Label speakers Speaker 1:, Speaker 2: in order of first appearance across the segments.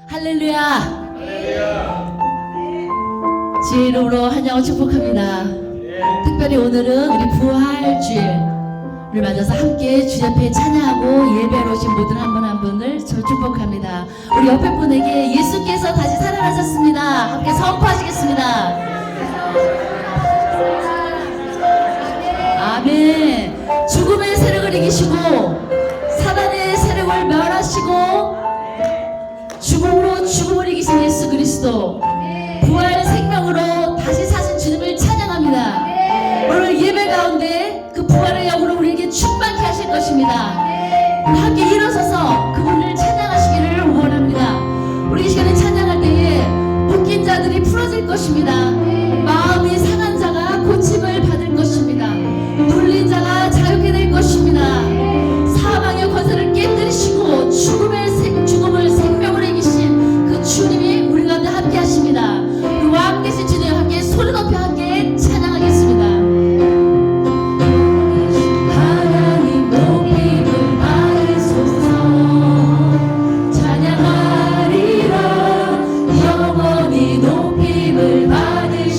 Speaker 1: 할렐루야. 주의 이름으로 환영을 축복합니다. 특별히 오늘은 우리 부활주일을 맞아서 함께 주 옆에 찬양하고 예배로 오신 모든 한 분 한 분을 저 축복합니다. 우리 옆에 분에게 예수께서 다시 살아나셨습니다. 함께 선포하시겠습니다. 아멘. 죽음의 세력을 이기시고 사단의 세력을 멸하시고 죽음으로 죽음을 이기신 예수 그리스도, 부활 생명으로 다시 사신 주님을 찬양합니다. 오늘 예배 가운데 그 부활의 영으로 우리에게 충만케 하실 것입니다. 우리 함께 일어서서 그분을 찬양하시기를 원합니다. 우리 이 시간에 찬양할 때에 묶인 자들이 풀어질 것입니다. 마음이 상한 자가 고침을 받을 것입니다. 눌린 자가 자유케 될 것입니다. 사망의 권세를 깨뜨리시고 죽음을 생명으로 이기신 그 주님이 우리 가운데 함께 하십니다. 우리와 함께 계신 주님 함께 소리 높여 함께 찬양하겠습니다. 하나님 높임을 받으소서. 찬양하리라 영원히 높임을 받으시소서.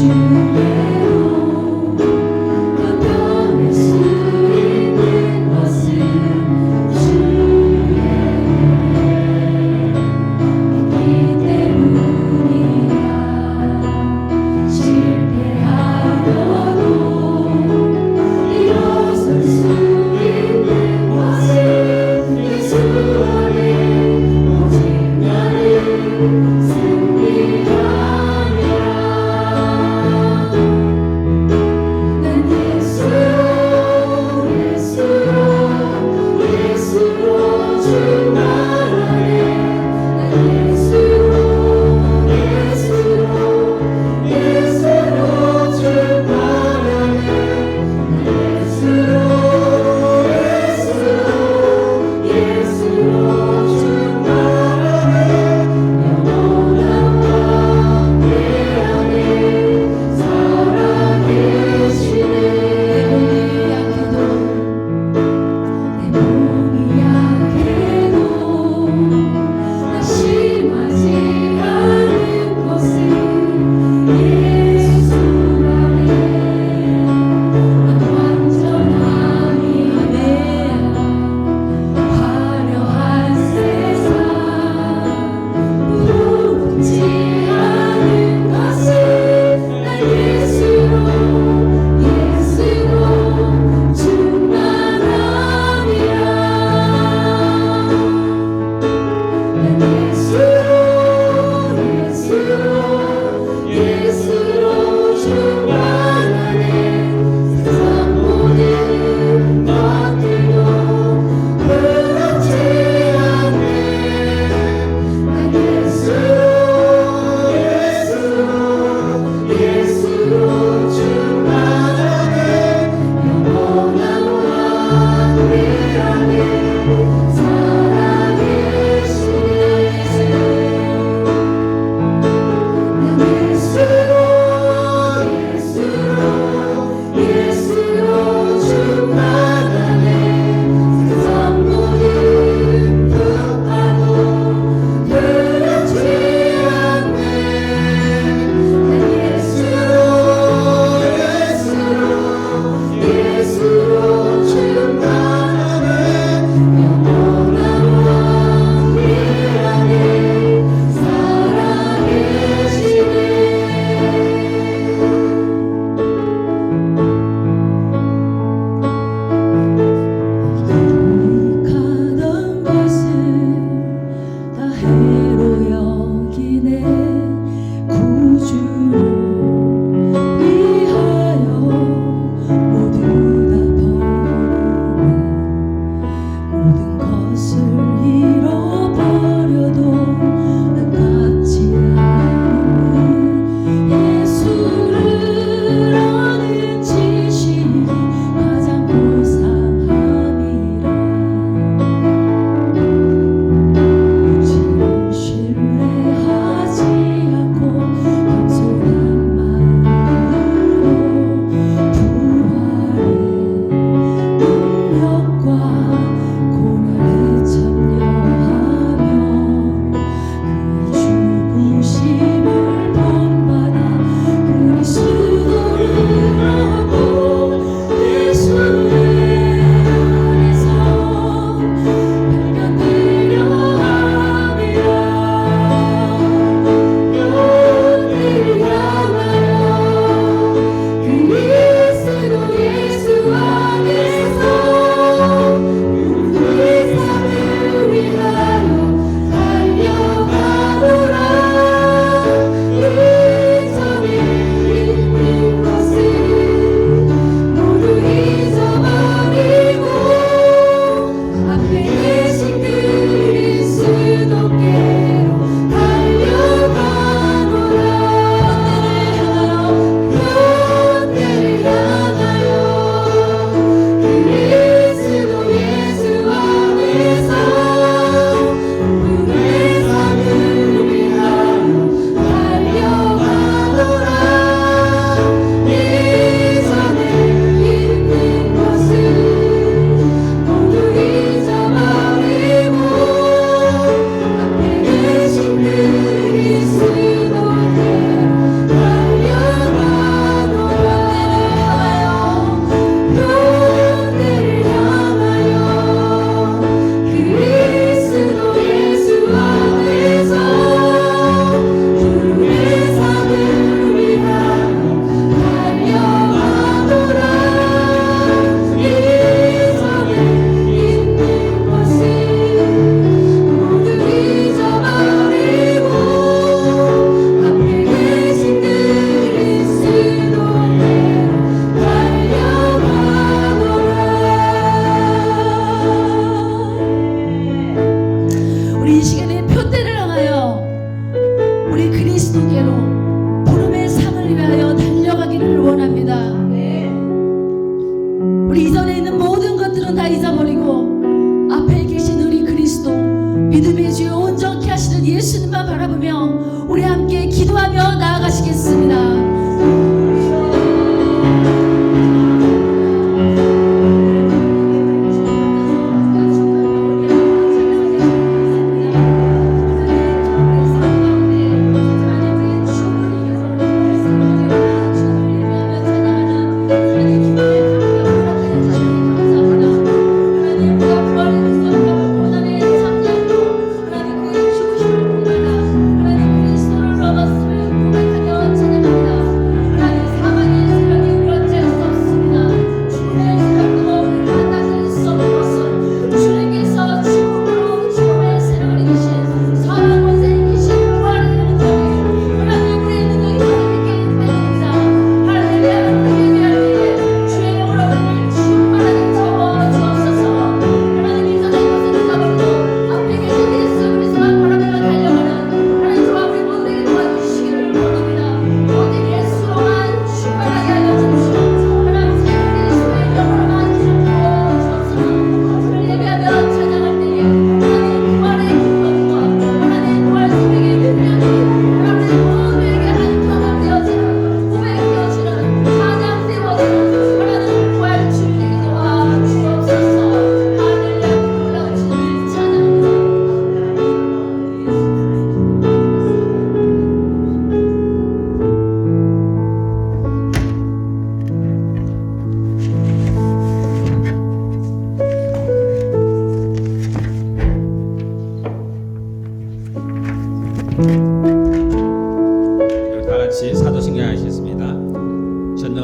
Speaker 2: 승리하리라.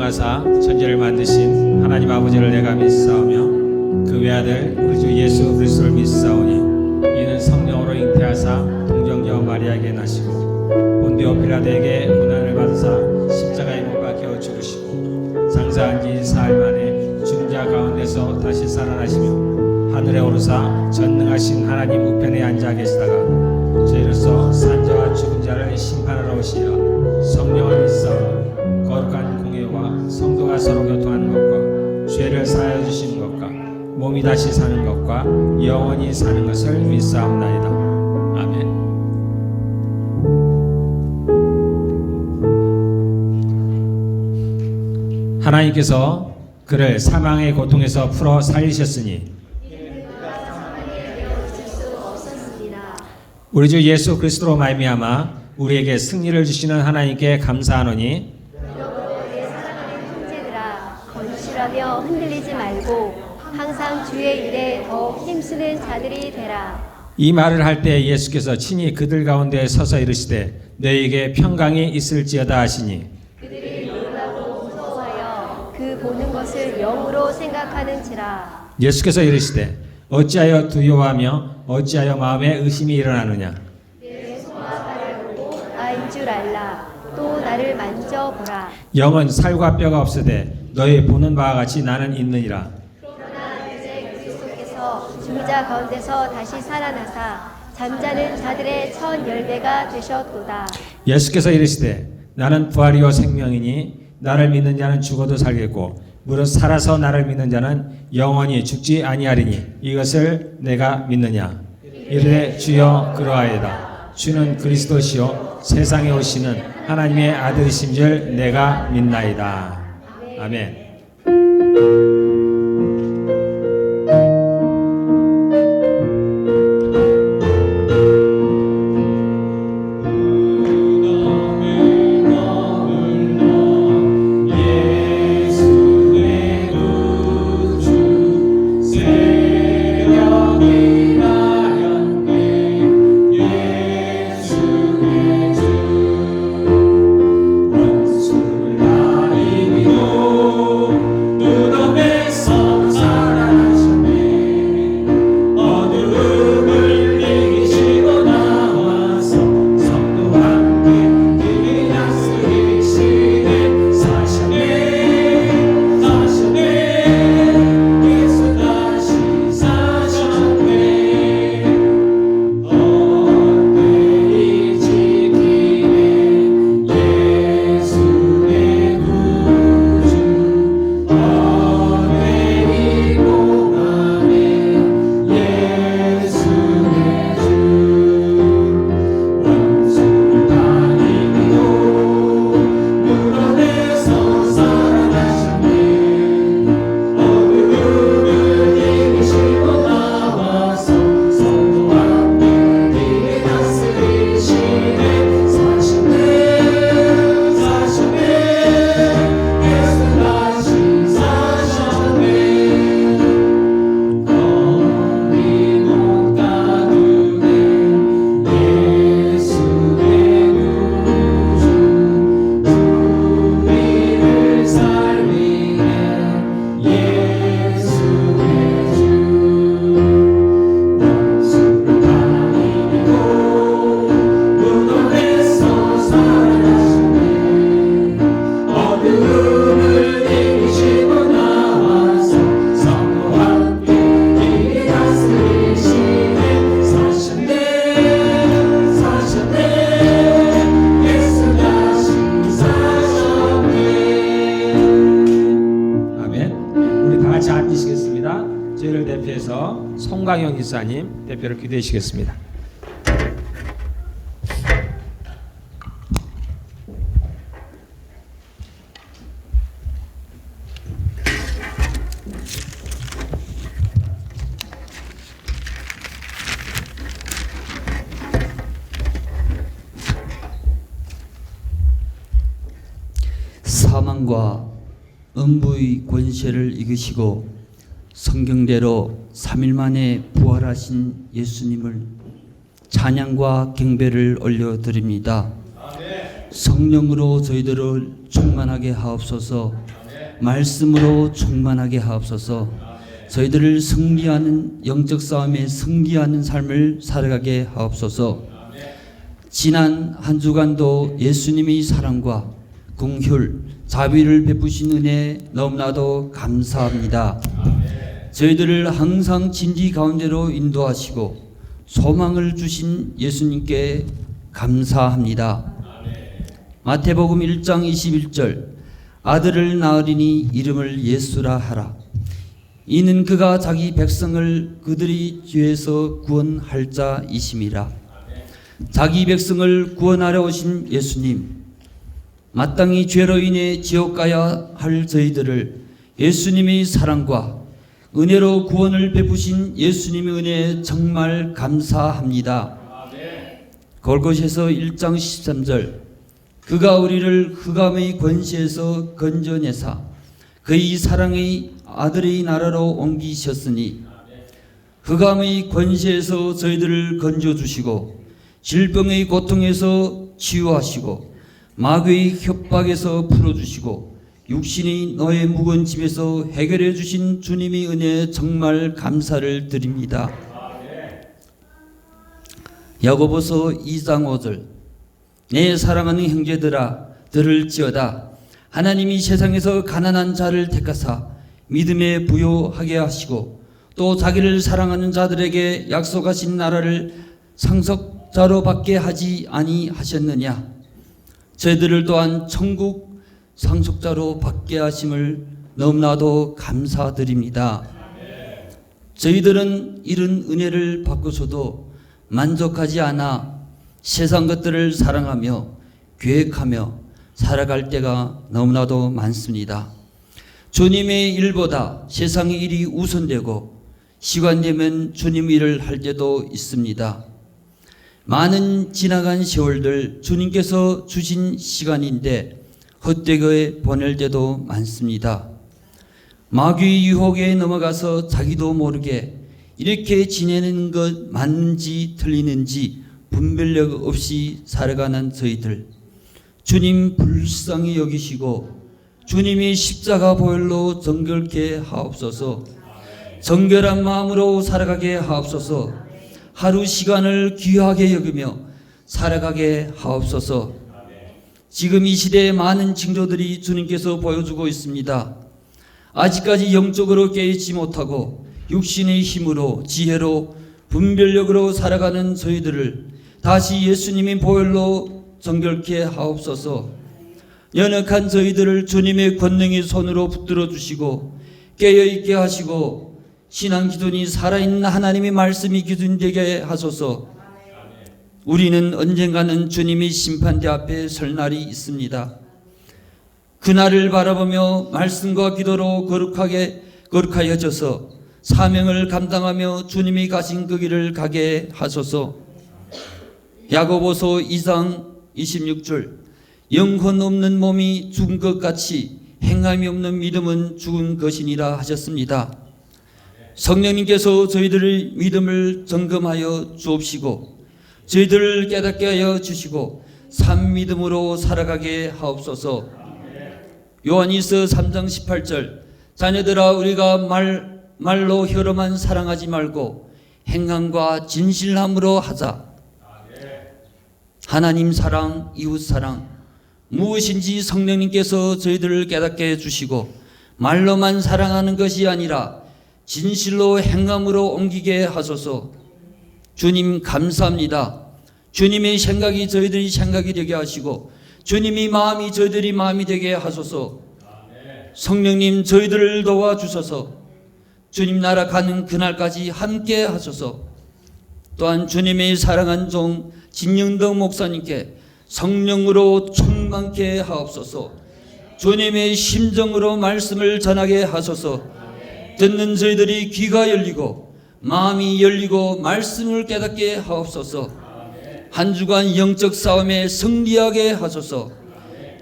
Speaker 2: 전능하사 천지를 만드신 하나님 아버지를 내가 믿사오며 그 외아들 우리 주 예수 그리스도를 믿사오니 이는 성령으로 잉태하사 동정녀 마리아에게 나시고 본디오 빌라도에게 고난을 받으사 십자가에 못 박혀 죽으시고 장사한 지 사흘 만에 죽은 자 가운데서 다시 살아나시며 하늘에 오르사 전능하신 하나님 우편에 앉아 계시다가 죄로서 산자와 죽은 자를 심판하러 오시리라. 성령을 믿사오니 거룩한 공예와 성도가 서로 교통하는 것과 죄를 사하여 주시는 것과 몸이 다시 사는 것과 영원히 사는 것을 믿사옵나이다. 아멘. 하나님께서 그를 사망의 고통에서 풀어 살리셨으니 우리 주 예수 그리스도로 말미암아 우리에게 승리를 주시는 하나님께 감사하노니
Speaker 3: 내 사랑하는 형제들아 건실하며 흔들리지 말고 항상 주의 일에 더욱 힘쓰는 자들이 되라.
Speaker 2: 이 말을 할 때 예수께서 친히 그들 가운데 서서 이르시되 너희에게 평강이 있을지어다 하시니
Speaker 3: 그들이 놀라고 무서워하여 그 보는 것을 영으로 생각하는지라.
Speaker 2: 예수께서 이르시되 어찌하여 두려워하며 어찌하여 마음에 의심이 일어나느냐.
Speaker 3: 내 손과 발을 보고 아인 줄 알라. 또 나를 만져보라.
Speaker 2: 영은 살과 뼈가 없으되 너희 보는 바와 같이 나는 있느니라.
Speaker 3: 그러나 이제 그리스도께서 죽은 자 가운데서 다시 살아나사 잠자는 자들의 첫 열매가 되셨도다.
Speaker 2: 예수께서 이르시되 나는 부활이요 생명이니 나를 믿는 자는 죽어도 살겠고 무릇 살아서 나를 믿는 자는 영원히 죽지 아니하리니 이것을 내가 믿느냐. 이르되 주여 그러하이다. 주는 그리스도시요 세상에 오시는 하나님의 아들이신 줄 내가 믿나이다. 아멘. 저희를 대표해서 송강영 기사님 대표로 기도해 주시겠습니다.
Speaker 4: 사망과 음부의 권세를 이기시고 성경대로 3일 만에 부활하신 예수님을 찬양과 경배를 올려드립니다. 성령으로 저희들을 충만하게 하옵소서. 말씀으로 충만하게 하옵소서. 저희들을 승리하는 영적 싸움에 승리하는 삶을 살아가게 하옵소서. 지난 한 주간도 예수님의 사랑과 긍휼, 자비를 베푸신 은혜 너무나도 감사합니다. 저희들을 항상 진리 가운데로 인도하시고 소망을 주신 예수님께 감사합니다. 마태복음 1장 21절 아들을 낳으리니 이름을 예수라 하라. 이는 그가 자기 백성을 그들의 죄에서 구원할 자이심이라. 자기 백성을 구원하려 오신 예수님, 마땅히 죄로 인해 지옥 가야 할 저희들을 예수님의 사랑과 은혜로 구원을 베푸신 예수님의 은혜에 정말 감사합니다. 골고새서 1장 13절 그가 우리를 흑암의 권세에서 건져내사 그의 사랑의 아들의 나라로 옮기셨으니 흑암의 권세에서 저희들을 건져주시고 질병의 고통에서 치유하시고 마귀의 협박에서 풀어주시고 육신이 너의 무거운 짐에서 해결해 주신 주님의 은혜에 정말 감사를 드립니다. 야고보서 2장 5절 내 사랑하는 형제들아 들을지어다. 하나님이 세상에서 가난한 자를 택하사 믿음에 부요하게 하시고 또 자기를 사랑하는 자들에게 약속하신 나라를 상속자로 받게 하지 아니하셨느냐. 저희들을 또한 천국 상속자로 받게 하심을 너무나도 감사드립니다. 저희들은 이런 은혜를 받고서도 만족하지 않아 세상 것들을 사랑하며 계획하며 살아갈 때가 너무나도 많습니다. 주님의 일보다 세상의 일이 우선되고 시간 되면 주님 일을 할 때도 있습니다. 많은 지나간 세월들 주님께서 주신 시간인데 헛되게 보낼 때도 많습니다. 마귀의 유혹에 넘어가서 자기도 모르게 이렇게 지내는 것 맞는지 틀리는지 분별력 없이 살아가는 저희들, 주님 불쌍히 여기시고 주님이 십자가 보혈로 정결케 하옵소서. 정결한 마음으로 살아가게 하옵소서. 하루 시간을 귀하게 여기며 살아가게 하옵소서. 지금 이 시대에 많은 징조들이 주님께서 보여주고 있습니다. 아직까지 영적으로 깨닫지 못하고 육신의 힘으로 지혜로 분별력으로 살아가는 저희들을 다시 예수님의 보혈로 정결케 하옵소서. 연약한 저희들을 주님의 권능의 손으로 붙들어 주시고 깨어있게 하시고 신앙 기준이 살아있는 하나님의 말씀이 기준 되게 하소서. 우리는 언젠가는 주님의 심판대 앞에 설 날이 있습니다. 그날을 바라보며 말씀과 기도로 거룩하여져서 사명을 감당하며 주님이 가신 그 길을 가게 하소서. 야고보서 2장 26절 영혼 없는 몸이 죽은 것 같이 행함이 없는 믿음은 죽은 것이니라 하셨습니다. 성령님께서 저희들의 믿음을 점검하여 주옵시고 저희들을 깨닫게 하여 주시고 산 믿음으로 살아가게 하옵소서. 요한일서 3장 18절 자녀들아 우리가 말로 혀로만 사랑하지 말고 행함과 진실함으로 하자. 하나님 사랑, 이웃 사랑 무엇인지 성령님께서 저희들을 깨닫게 해주시고 말로만 사랑하는 것이 아니라 진실로 행함으로 옮기게 하소서. 주님 감사합니다. 주님의 생각이 저희들이 생각이 되게 하시고 주님의 마음이 저희들이 마음이 되게 하소서. 성령님 저희들을 도와주소서. 주님 나라 가는 그날까지 함께 하소서. 또한 주님의 사랑한 종 진영덕 목사님께 성령으로 충만케 하옵소서. 주님의 심정으로 말씀을 전하게 하소서. 듣는 저희들이 귀가 열리고 마음이 열리고 말씀을 깨닫게 하옵소서. 한 주간 영적 싸움에 승리하게 하소서.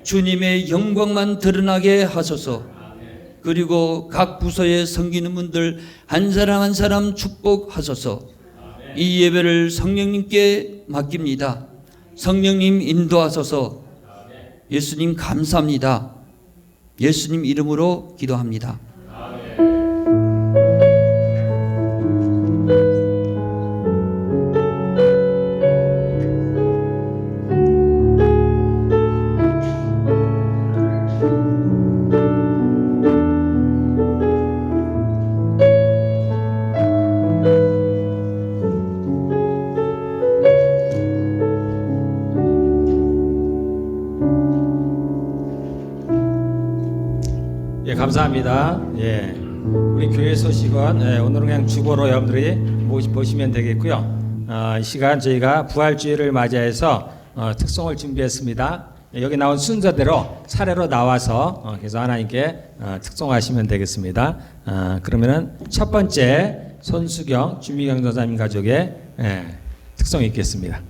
Speaker 4: 주님의 영광만 드러나게 하소서. 그리고 각 부서에 섬기는 분들 한 사람 한 사람 축복하소서. 이 예배를 성령님께 맡깁니다. 성령님 인도하소서. 예수님 감사합니다. 예수님 이름으로 기도합니다.
Speaker 2: 예, 감사합니다. 예, 우리 교회 소식은 오늘은 그냥 주보로 여러분들이 보시면 되겠고요. 이 시간 저희가 부활주일을 맞이해서 특송을 준비했습니다. 여기 나온 순서대로 차례로 나와서 계속 하나님께 특송하시면 되겠습니다. 그러면은 첫 번째 손수경 주미경 전사님 가족의 특송이 있겠습니다.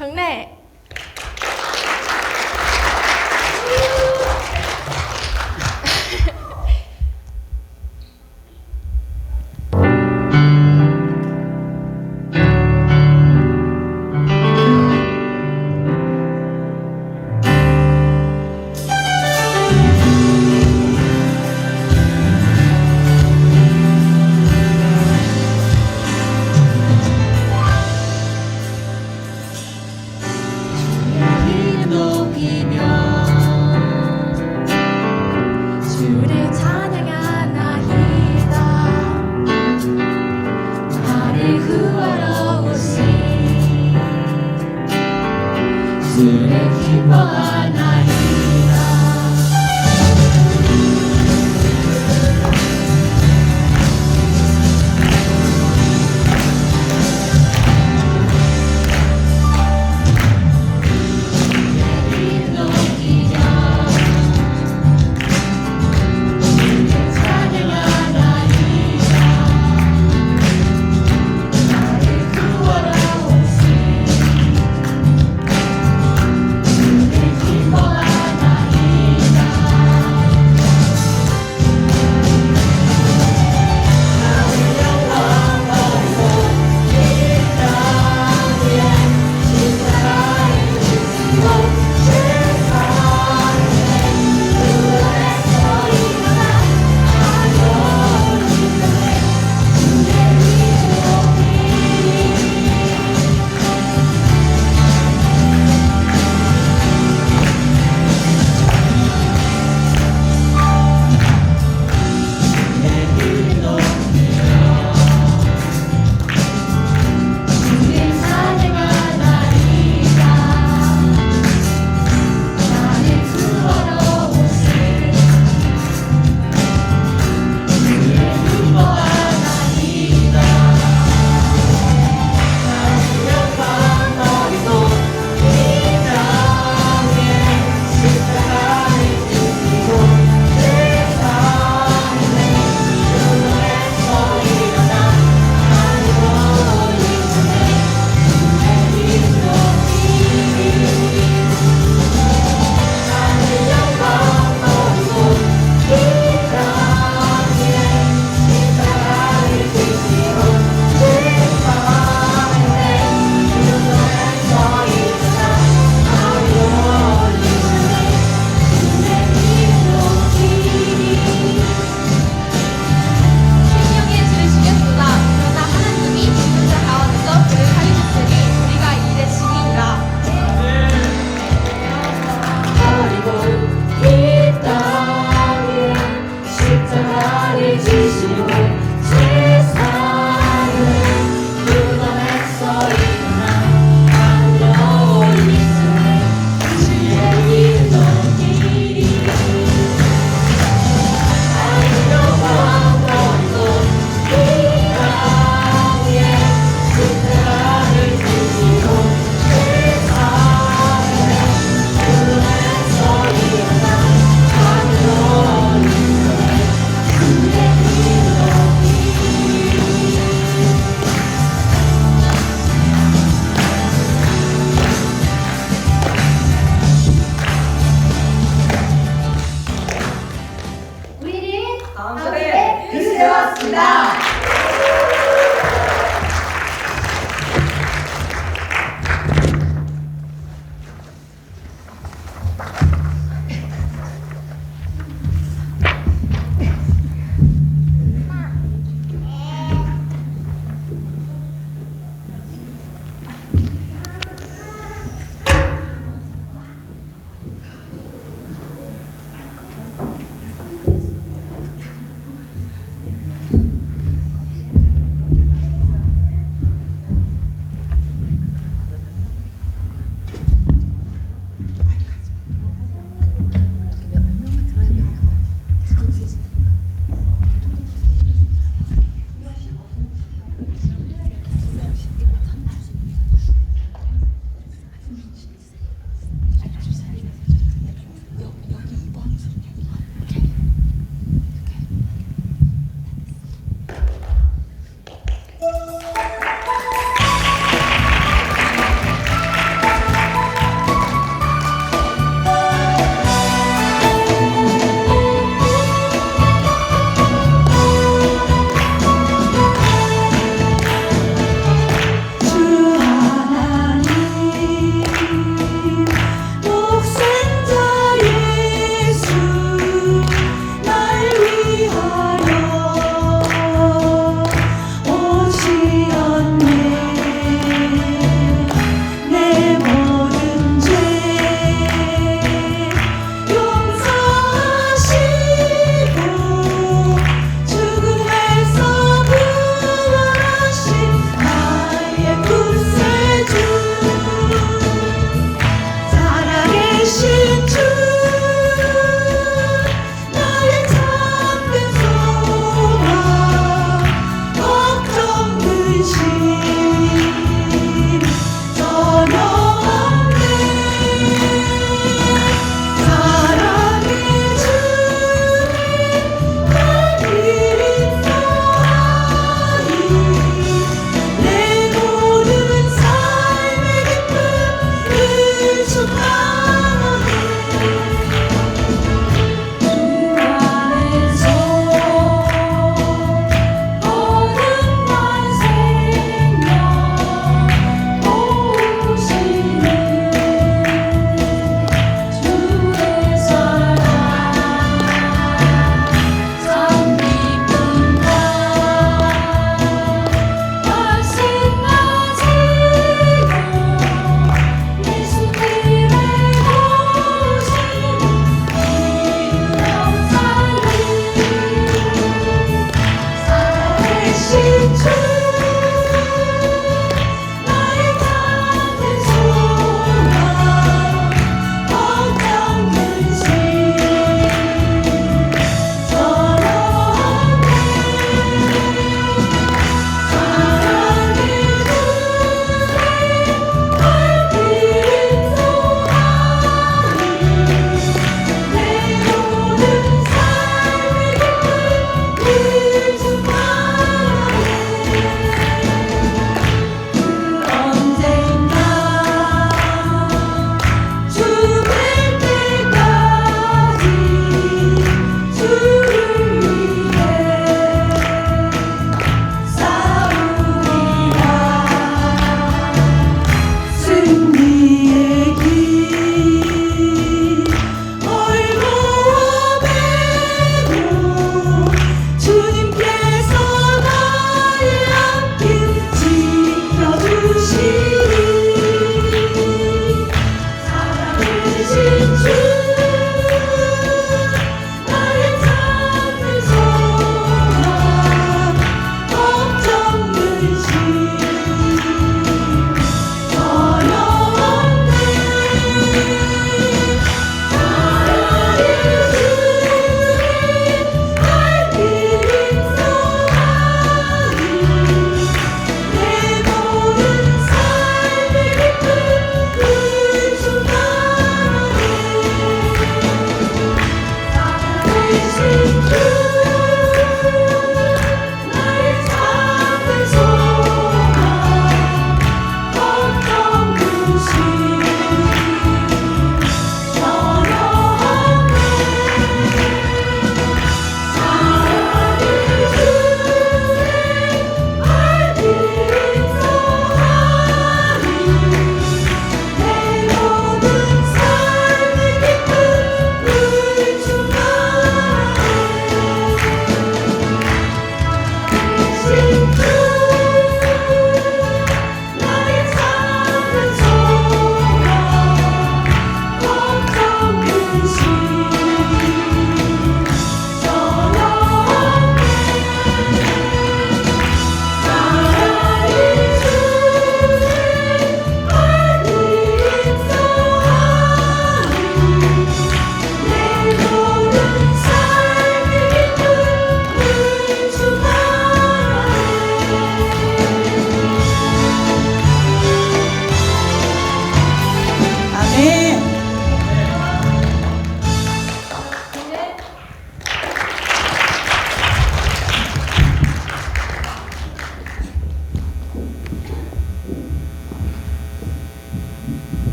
Speaker 5: 정래.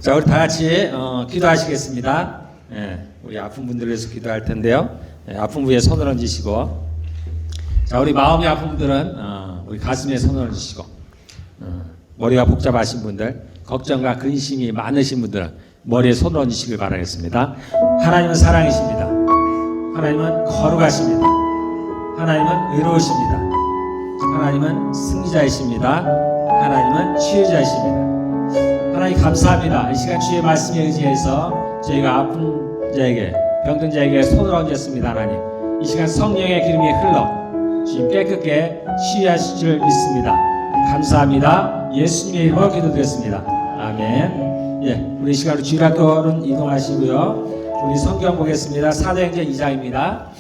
Speaker 2: 자, 우리 다 같이 기도하시겠습니다. 우리 아픈 분들을 위해서 기도할 텐데요. 아픈 분에 손을 얹으시고, 자, 우리 마음이 아픈 분들은 우리 가슴에 손을 얹으시고, 머리가 복잡하신 분들, 걱정과 근심이 많으신 분들은 머리에 손을 얹으시길 바라겠습니다. 하나님은 사랑이십니다. 하나님은 거룩하십니다. 하나님은 의로우십니다. 하나님은 승리자이십니다. 하나님은 치유자이십니다. 하나님 감사합니다. 이 시간 주의 말씀에 의지해서 저희가 아픈 자에게, 병든 자에게 손을 얹었습니다. 하나님, 이 시간 성령의 기름이 흘러 주님 깨끗게 치유하실 줄 믿습니다. 감사합니다. 예수님의 이름으로 기도드렸습니다. 아멘. 예, 우리 이 시간으로 주일학교는 이동하시고요. 우리 성경 보겠습니다. 사도행전 2장입니다.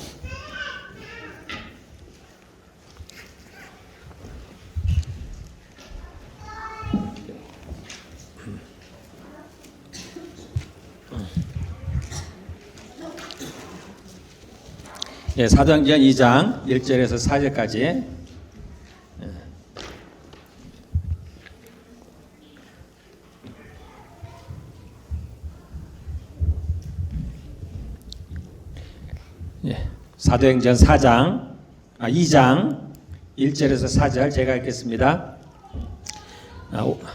Speaker 2: 예, 사도행전 2장 1절에서 4절까지. 예, 사도행전 2장 1절에서 4절 제가 읽겠습니다.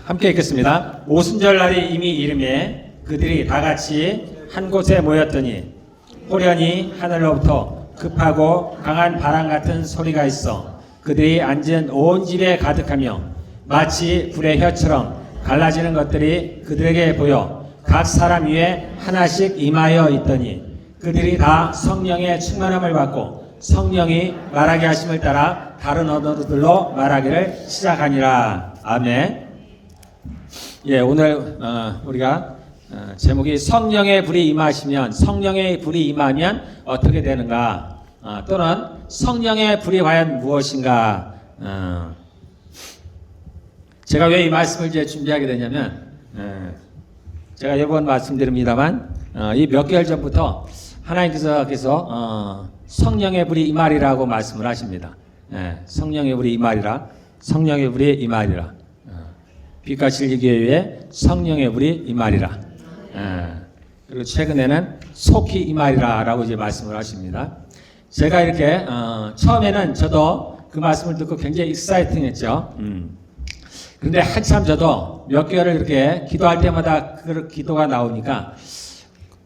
Speaker 2: 함께 읽겠습니다. 오순절 날이 이미 이름에 그들이 다 같이 한 곳에 모였더니 호련히 하늘로부터 급하고 강한 바람 같은 소리가 있어 그들이 앉은 온 집에 가득하며 마치 불의 혀처럼 갈라지는 것들이 그들에게 보여 각 사람 위에 하나씩 임하여 있더니 그들이 다 성령의 충만함을 받고 성령이 말하게 하심을 따라 다른 언어들로 말하기를 시작하니라. 아멘. 예, 오늘 우리가 제목이 성령의 불이 임하시면, 성령의 불이 임하면 어떻게 되는가, 또는 성령의 불이 과연 무엇인가. 제가 왜 이 말씀을 이제 준비하게 되냐면, 제가 여러 번 말씀드립니다만 이 몇 개월 전부터 하나님께서 성령의 불이 임하리라고 말씀을 하십니다. 성령의 불이 임하리라, 성령의 불이 임하리라. 빛과 진리교회에 성령의 불이 임하리라. 그리고 최근에는 속히 임하리라라고 이제 말씀을 하십니다. 제가 이렇게 처음에는 저도 그 말씀을 듣고 굉장히 익사이팅했죠. 그런데 한참 저도 몇 개월을 이렇게 기도할 때마다 그 기도가 나오니까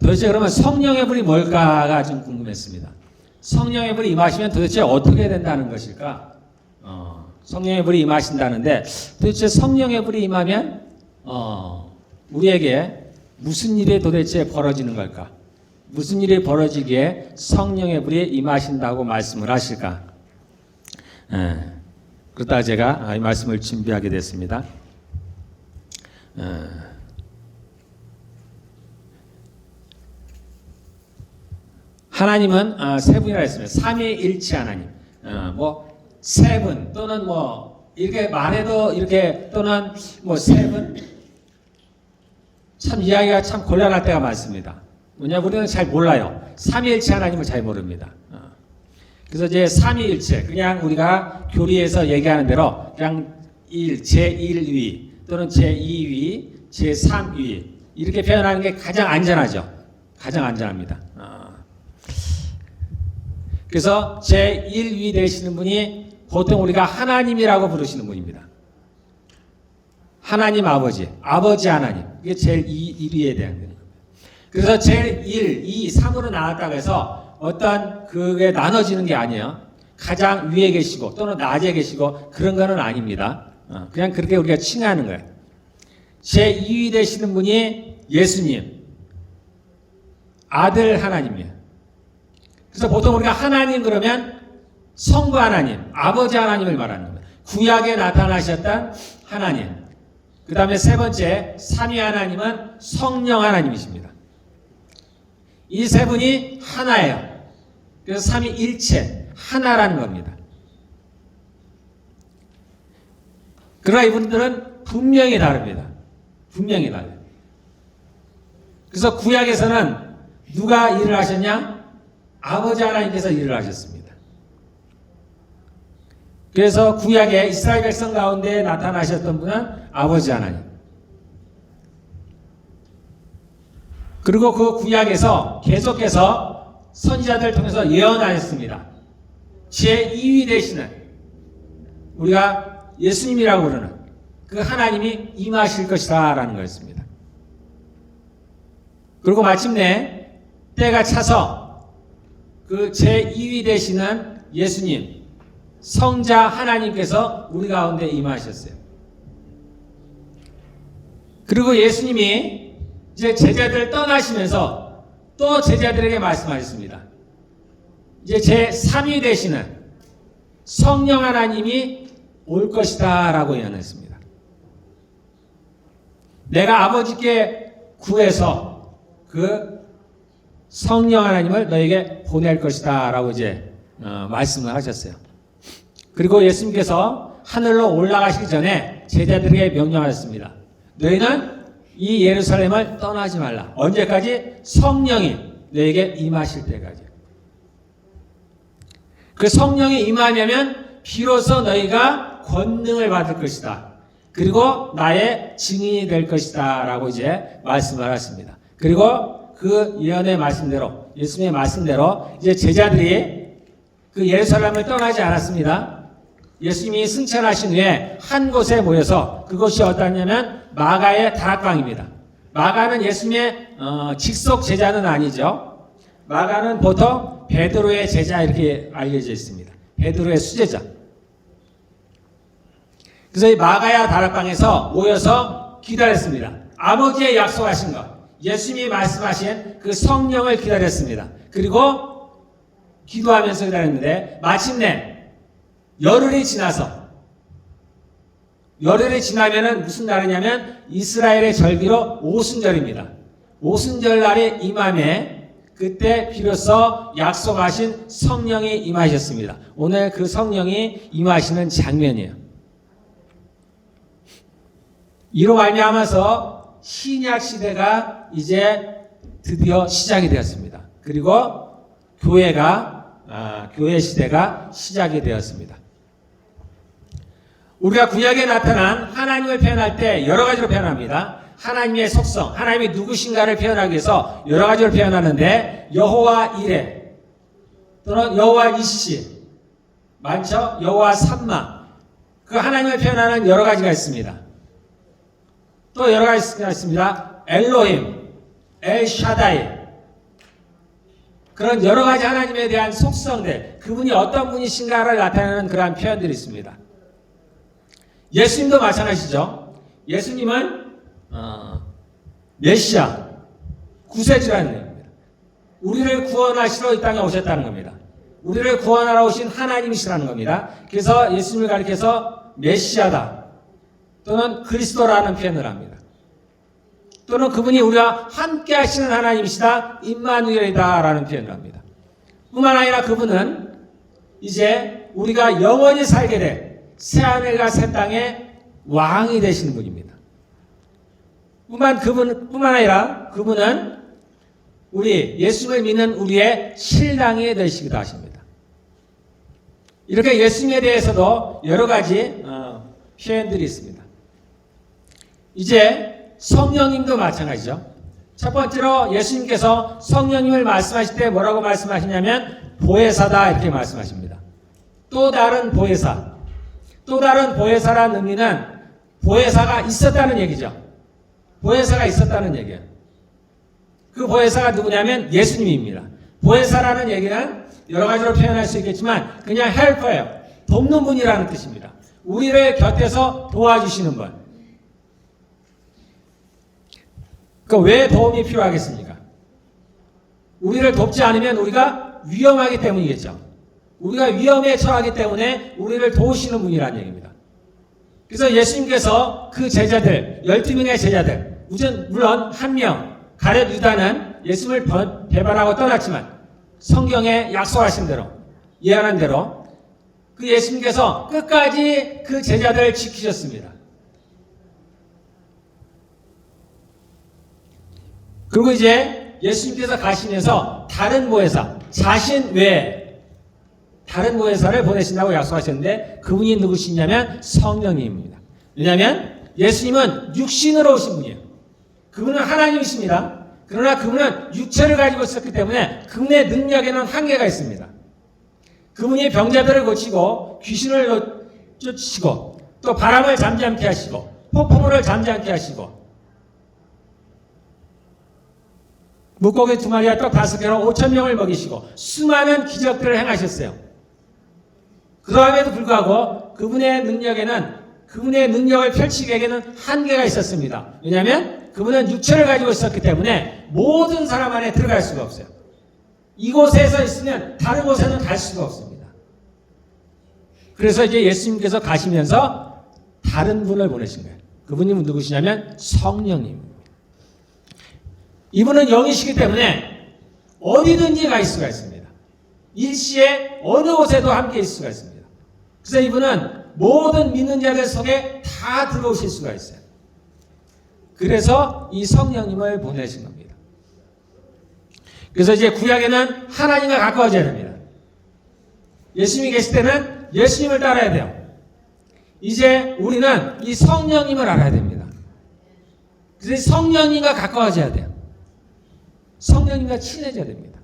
Speaker 2: 도대체 그러면 성령의 불이 뭘까가 좀 궁금했습니다. 성령의 불이 임하시면 도대체 어떻게 된다는 것일까? 성령의 불이 임하신다는데 도대체 성령의 불이 임하면 우리에게 무슨 일이 도대체 벌어지는 걸까? 무슨 일이 벌어지기에 성령의 불이 임하신다고 말씀을 하실까? 그러다가 제가 이 말씀을 준비하게 됐습니다. 하나님은 세 분이라 했습니다. 삼위일체 하나님. 세 분 또는 이렇게 말해도 이렇게 또는 세 분, 참 이야기가 참 곤란할 때가 많습니다. 왜냐하면 우리는 잘 몰라요. 삼위일체 하나님을 잘 모릅니다. 그래서 이제 삼위일체, 그냥 우리가 교리에서 얘기하는 대로 그냥 제1위 또는 제2위, 제3위 이렇게 표현하는 게 가장 안전하죠. 가장 안전합니다. 그래서 제1위 되시는 분이 보통 우리가 하나님이라고 부르시는 분입니다. 하나님 아버지, 아버지 하나님. 이게 제일 1위에 대한 거예요. 그래서 제일 1, 2, 3으로 나왔다고 해서 어떤 그게 나눠지는 게 아니에요. 가장 위에 계시고 또는 낮에 계시고 그런 거는 아닙니다. 그냥 그렇게 우리가 칭하는 거예요. 제 2위 되시는 분이 예수님, 아들 하나님이에요. 그래서 보통 우리가 하나님 그러면 성부 하나님, 아버지 하나님을 말하는 거예요. 구약에 나타나셨던 하나님. 그 다음에 세 번째, 삼위 하나님은 성령 하나님이십니다. 이 세 분이 하나예요. 그래서 삼위일체, 하나라는 겁니다. 그러나 이분들은 분명히 다릅니다. 분명히 달라요. 그래서 구약에서는 누가 일을 하셨냐? 아버지 하나님께서 일을 하셨습니다. 그래서 구약에 이스라엘 백성 가운데 나타나셨던 분은 아버지 하나님. 그리고 그 구약에서 계속해서 선지자들을 통해서 예언하였습니다. 제2위 되시는 우리가 예수님이라고 부르는 그 하나님이 임하실 것이다 라는 거였습니다. 그리고 마침내 때가 차서 그 제2위 되시는 예수님, 성자 하나님께서 우리 가운데 임하셨어요. 그리고 예수님이 이제 제자들을 떠나시면서 또 제자들에게 말씀하셨습니다. 이제 제3위 되시는 성령 하나님이 올 것이다 라고 예언했습니다. 내가 아버지께 구해서 그 성령 하나님을 너에게 보낼 것이다 라고 이제 말씀을 하셨어요. 그리고 예수님께서 하늘로 올라가시기 전에 제자들에게 명령하셨습니다. 너희는 이 예루살렘을 떠나지 말라. 언제까지? 성령이 너에게 임하실 때까지. 그 성령이 임하면 비로소 너희가 권능을 받을 것이다. 그리고 나의 증인이 될 것이다 라고 이제 말씀을 하셨습니다. 그리고 그 예언의 말씀대로, 예수님의 말씀대로 이제 제자들이 그 예루살렘을 떠나지 않았습니다. 예수님이 승천하신 후에 한 곳에 모여서, 그곳이 어떠냐면 마가의 다락방입니다. 마가는 예수님의 직속 제자는 아니죠. 마가는 보통 베드로의 제자 이렇게 알려져 있습니다. 베드로의 수제자. 그래서 이 마가야 다락방에서 모여서 기다렸습니다. 아버지의 약속하신 것, 예수님이 말씀하신 그 성령을 기다렸습니다. 그리고 기도하면서 기다렸는데 마침내 열흘이 지나면은 무슨 날이냐면 이스라엘의 절기로 오순절입니다. 오순절 날에 임함에 그때 비로소 약속하신 성령이 임하셨습니다. 오늘 그 성령이 임하시는 장면이에요. 이로 말미암아서 신약 시대가 이제 드디어 시작이 되었습니다. 그리고 교회 시대가 시작이 되었습니다. 우리가 구약에 나타난 하나님을 표현할 때 여러 가지로 표현합니다. 하나님의 속성, 하나님이 누구신가를 표현하기 위해서 여러 가지로 표현하는데 여호와 이레 또는 여호와 니시 많죠? 여호와 삼마, 그 하나님을 표현하는 여러 가지가 있습니다. 또 여러 가지가 있습니다. 엘로힘, 엘샤다이, 그런 여러 가지 하나님에 대한 속성들, 그분이 어떤 분이신가를 나타내는 그러한 표현들이 있습니다. 예수님도 마찬가지죠. 예수님은 메시아, 구세주라는 얘기입니다. 우리를 구원하시러 이 땅에 오셨다는 겁니다. 우리를 구원하러 오신 하나님이시라는 겁니다. 그래서 예수님을 가리켜서 메시아다 또는 그리스도라는 표현을 합니다. 또는 그분이 우리와 함께 하시는 하나님이시다, 임마누엘이다 라는 표현을 합니다. 뿐만 아니라 그분은 이제 우리가 영원히 살게 될 새하늘과 새 땅의 왕이 되시는 분입니다. 뿐만 아니라 그분은 우리 예수님을 믿는 우리의 신랑이 되시기도 하십니다. 이렇게 예수님에 대해서도 여러 가지 표현들이 있습니다. 이제 성령님도 마찬가지죠. 첫 번째로 예수님께서 성령님을 말씀하실 때 뭐라고 말씀하시냐면 보혜사다 이렇게 말씀하십니다. 또 다른 보혜사. 또 다른 보혜사라는 의미는 보혜사가 있었다는 얘기죠. 보혜사가 있었다는 얘기예요. 그 보혜사가 누구냐면 예수님입니다. 보혜사라는 얘기는 여러 가지로 표현할 수 있겠지만 그냥 헬퍼예요. 돕는 분이라는 뜻입니다. 우리를 곁에서 도와주시는 분. 그러니까 왜 도움이 필요하겠습니까? 우리를 돕지 않으면 우리가 위험하기 때문이겠죠. 우리가 위험에 처하기 때문에 우리를 도우시는 분이라는 얘기입니다. 그래서 예수님께서 그 제자들, 12명의 제자들, 물론 한 명, 가룟 유다는 예수님을 배반하고 떠났지만 성경에 약속하신 대로, 예언한 대로 그 예수님께서 끝까지 그 제자들을 지키셨습니다. 그리고 이제 예수님께서 가시면서 다른 보혜사, 자신 외에 다른 보혜사를 보내신다고 약속하셨는데 그분이 누구시냐면 성령님입니다. 왜냐하면 예수님은 육신으로 오신 분이에요. 그분은 하나님이십니다. 그러나 그분은 육체를 가지고 있었기 때문에 그분의 능력에는 한계가 있습니다. 그분이 병자들을 고치고 귀신을 쫓으시고 또 바람을 잠잠케 하시고 폭풍우를 잠잠케 하시고 물고기 2마리와 떡 5개로 5,000명을 먹이시고 수많은 기적들을 행하셨어요. 그럼에도 불구하고 그분의 능력을 펼치기에는 한계가 있었습니다. 왜냐하면 그분은 육체를 가지고 있었기 때문에 모든 사람 안에 들어갈 수가 없어요. 이곳에서 있으면 다른 곳에는 갈 수가 없습니다. 그래서 이제 예수님께서 가시면서 다른 분을 보내신 거예요. 그분이 누구시냐면 성령님입니다. 이분은 영이시기 때문에 어디든지 가 있을 수가 있습니다. 일시에 어느 곳에도 함께 있을 수가 있습니다. 그래서 이분은 모든 믿는 자들 속에 다 들어오실 수가 있어요. 그래서 이 성령님을 보내신 겁니다. 그래서 이제 구약에는 하나님과 가까워져야 됩니다. 예수님이 계실 때는 예수님을 따라야 돼요. 이제 우리는 이 성령님을 알아야 됩니다. 그래서 성령님과 가까워져야 돼요. 성령님과 친해져야 됩니다.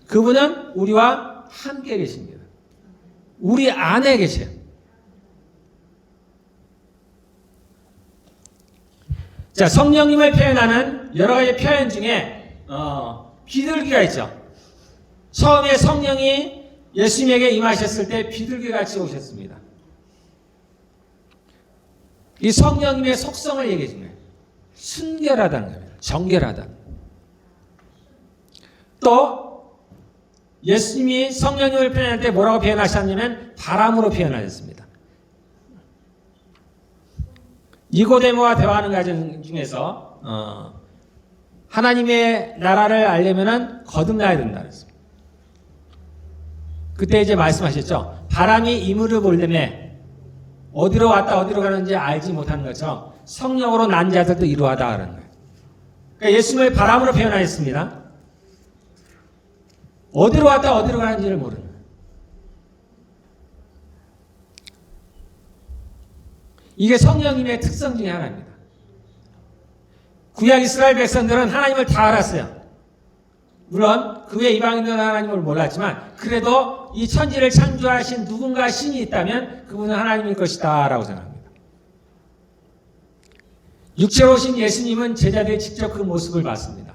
Speaker 2: 그분은 우리와 함께 계십니다. 우리 안에 계세요. 자, 성령님을 표현하는 여러 가지 표현 중에 비둘기가 있죠. 처음에 성령이 예수님에게 임하셨을 때 비둘기같이 오셨습니다. 이 성령님의 속성을 얘기해 준 거예요. 순결하다는 겁니다. 정결하다. 또 예수님이 성령님을 표현할 때 뭐라고 표현하셨냐면 바람으로 표현하셨습니다. 니고데모와 대화하는 과정 중에서 하나님의 나라를 알려면은 거듭나야 된다 그랬습니다. 그때 이제 말씀하셨죠. 바람이 이물을 몰려면 어디로 왔다 어디로 가는지 알지 못하는 것처럼 성령으로 난 자들도 이러하다 하는 거예요. 그러니까 예수님을 바람으로 표현하였습니다. 어디로 왔다 어디로 가는지를 모르는 거예요. 이게 성령님의 특성 중에 하나입니다. 구약 이스라엘 백성들은 하나님을 다 알았어요. 물론 그 외 이방인들은 하나님을 몰랐지만 그래도 이 천지를 창조하신 누군가 신이 있다면 그분은 하나님일 것이다 라고 생각합니다. 육체로 오신 예수님은 제자들이 직접 그 모습을 봤습니다.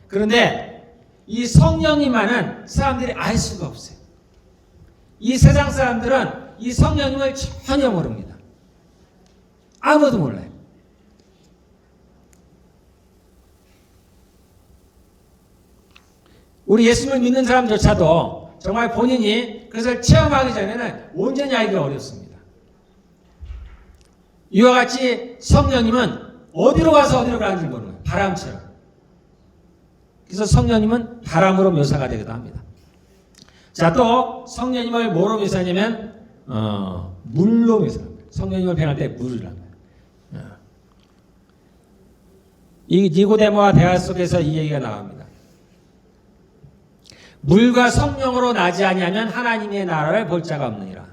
Speaker 2: 그런데 이 성령님만은 사람들이 알 수가 없어요. 이 세상 사람들은 이 성령님을 전혀 모릅니다. 아무도 몰라요. 우리 예수님을 믿는 사람조차도 정말 본인이 그것을 체험하기 전에는 온전히 알기가 어렵습니다. 이와 같이 성령님은 어디로 가서 어디로 가는지 모르는 거예요. 바람처럼. 그래서 성령님은 바람으로 묘사가 되기도 합니다. 자, 또 성령님을 뭐로 묘사하냐면 물로 묘사합니다. 성령님을 표현할 때 물이라는 거예요. 이 니고데모와 대화 속에서 이 얘기가 나옵니다. 물과 성령으로 나지 아니하면 하나님의 나라를 볼 자가 없느니라.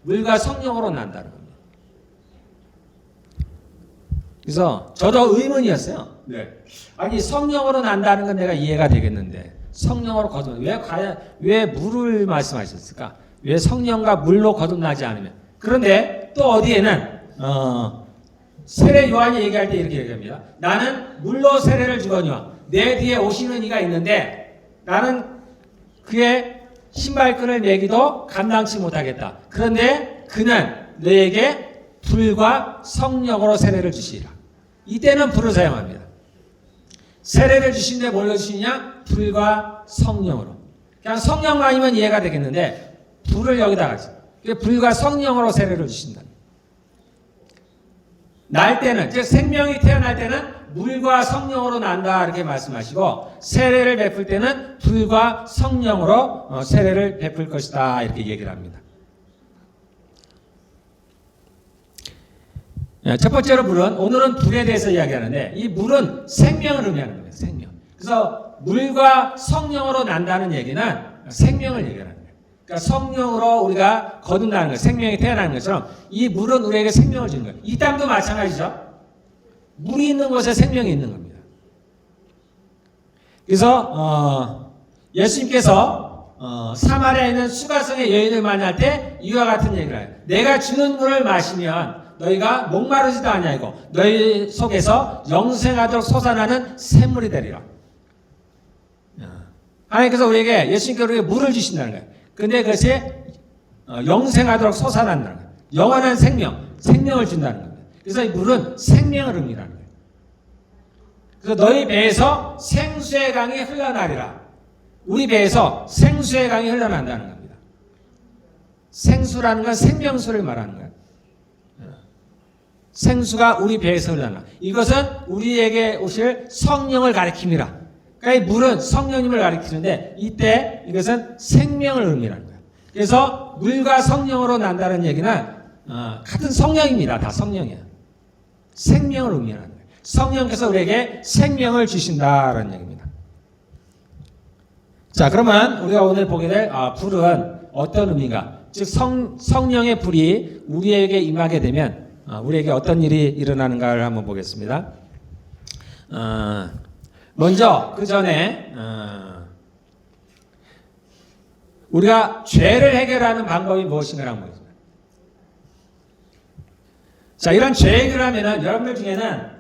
Speaker 2: 물과 성령으로 난다는 겁니다. 그래서 저도 의문이었어요. 네. 아니 성령으로 난다는 건 내가 이해가 되겠는데 성령으로 거듭 왜 물을 말씀하셨을까? 왜 성령과 물로 거듭나지 않으면? 그런데 또 어디에는 세례 요한이 얘기할 때 이렇게 얘기합니다. 나는 물로 세례를 주거니와 내 뒤에 오시는 이가 있는데 나는 그의 신발끈을 매기도 감당치 못하겠다. 그런데 그는 너에게 불과 성령으로 세례를 주시리라. 이때는 불을 사용합니다. 세례를 주신데 뭘로 주시냐? 불과 성령으로. 그냥 성령만이면 이해가 되겠는데 불을 여기다가 하지. 불과 성령으로 세례를 주신다. 날 때는, 즉 생명이 태어날 때는 물과 성령으로 난다 이렇게 말씀하시고 세례를 베풀 때는 불과 성령으로 세례를 베풀 것이다 이렇게 얘기를 합니다. 첫 번째로 물은 오늘은 불에 대해서 이야기하는데 이 물은 생명을 의미하는 겁니다. 생명. 그래서 물과 성령으로 난다는 얘기는 생명을 얘기하는 거예요. 그러니까 성령으로 우리가 거듭나는 거예요. 생명이 태어나는 것처럼 이 물은 우리에게 생명을 주는 거예요. 이 땅도 마찬가지죠. 물이 있는 곳에 생명이 있는 겁니다. 그래서 예수님께서 사마리아에 있는 수가성의 여인을 만날 때 이와 같은 얘기를 해요. 내가 주는 물을 마시면 너희가 목마르지도 아니하고 너희 속에서 영생하도록 솟아나는 샘물이 되리라. 하나님께서 우리에게 예수님께서 우리에게 물을 주신다는 거예요. 근데 그것이 영생하도록 솟아난다는 거예요. 영원한 생명을 준다는 겁니다. 그래서 이 물은 생명을 의미하는 거예요. 그래서 너희 배에서 생수의 강이 흘러나리라. 우리 배에서 생수의 강이 흘러난다는 겁니다. 생수라는 건 생명수를 말하는 거예요. 생수가 우리 배에서 흘러나. 이것은 우리에게 오실 성령을 가리킵니다. 그러니까 이 물은 성령님을 가리키는데 이때 이것은 생명을 의미하는 거예요. 그래서 물과 성령으로 난다는 얘기는 같은 성령입니다. 다 성령이에요. 생명을 의미하는 거예요. 성령께서 우리에게 생명을 주신다는 얘기입니다. 자, 그러면 우리가 오늘 보게 될 불은 어떤 의미인가? 즉 성령의 불이 우리에게 임하게 되면 우리에게 어떤 일이 일어나는가를 한번 보겠습니다. 먼저 그 전에 우리가 죄를 해결하는 방법이 무엇인가를 한번 보겠습니다. 자, 이런 죄 해결하면은 여러분들 중에는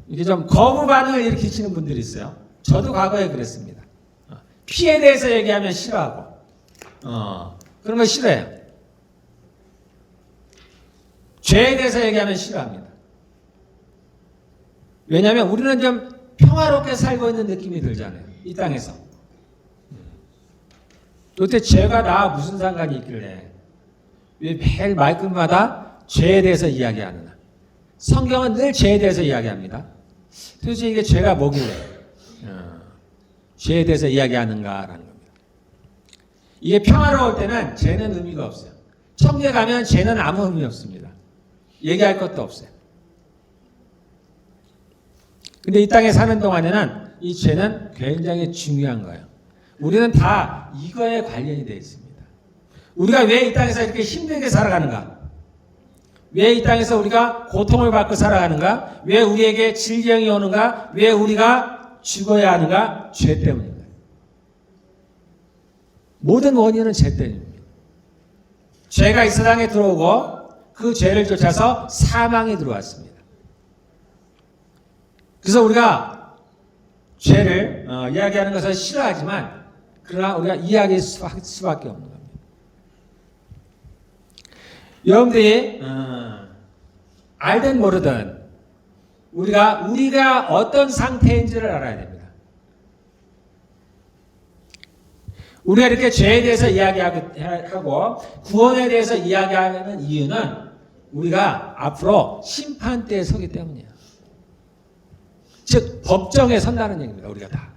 Speaker 2: 이게 좀 거부 반응을 일으키시는 분들이 있어요. 저도 과거에 그랬습니다. 피에 대해서 얘기하면 싫어하고 그런 거 싫어해요. 죄에 대해서 얘기하면 싫어합니다. 왜냐하면 우리는 좀 평화롭게 살고 있는 느낌이 들잖아요. 이 땅에서. 도대체 죄가 나와 무슨 상관이 있길래 왜 매일 말끝마다 죄에 대해서 이야기하느냐. 성경은 늘 죄에 대해서 이야기합니다. 도대체 이게 죄가 뭐길래 죄에 대해서 이야기하는가라는 겁니다. 이게 평화로울 때는 죄는 의미가 없어요. 천국에 가면 죄는 아무 의미 없습니다. 얘기할 것도 없어요. 근데 이 땅에 사는 동안에는 이 죄는 굉장히 중요한 거예요. 우리는 다 이거에 관련이 되어 있습니다. 우리가 왜 이 땅에서 이렇게 힘들게 살아가는가? 왜 이 땅에서 우리가 고통을 받고 살아가는가? 왜 우리에게 질병이 오는가? 왜 우리가 죽어야 하는가? 죄 때문입니다. 모든 원인은 죄 때문입니다. 죄가 이 세상에 들어오고 그 죄를 쫓아서 사망이 들어왔습니다. 그래서 우리가 죄를 이야기하는 것을 싫어하지만 그러나 우리가 이야기할 수밖에 없는 겁니다. 여러분들이 알든 모르든 우리가 어떤 상태인지를 알아야 됩니다. 우리가 이렇게 죄에 대해서 이야기하고 구원에 대해서 이야기하는 이유는 우리가 앞으로 심판대에 서기 때문이에요. 즉 법정에 선다는 얘기입니다. 우리가 다.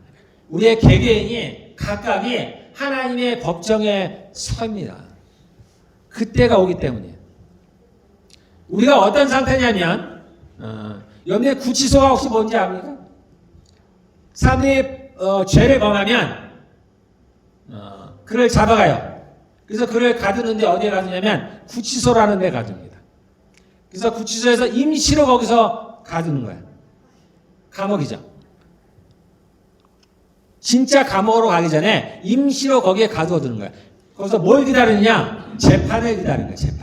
Speaker 2: 우리의 개개인이 각각이 하나님의 법정에 섭니다. 그때가 오기 때문이에요. 우리가 어떤 상태냐면 여러분의 구치소가 혹시 뭔지 압니까? 사람들이 죄를 범하면 그를 잡아가요. 그래서 그를 가두는데 어디에 가두냐면 구치소라는 데 가둡니다. 그래서 구치소에서 임시로 거기서 가두는 거예요. 감옥이죠. 진짜 감옥으로 가기 전에 임시로 거기에 가두어두는 거예요. 거기서 뭘 기다리느냐? 재판을 기다리는 거예요.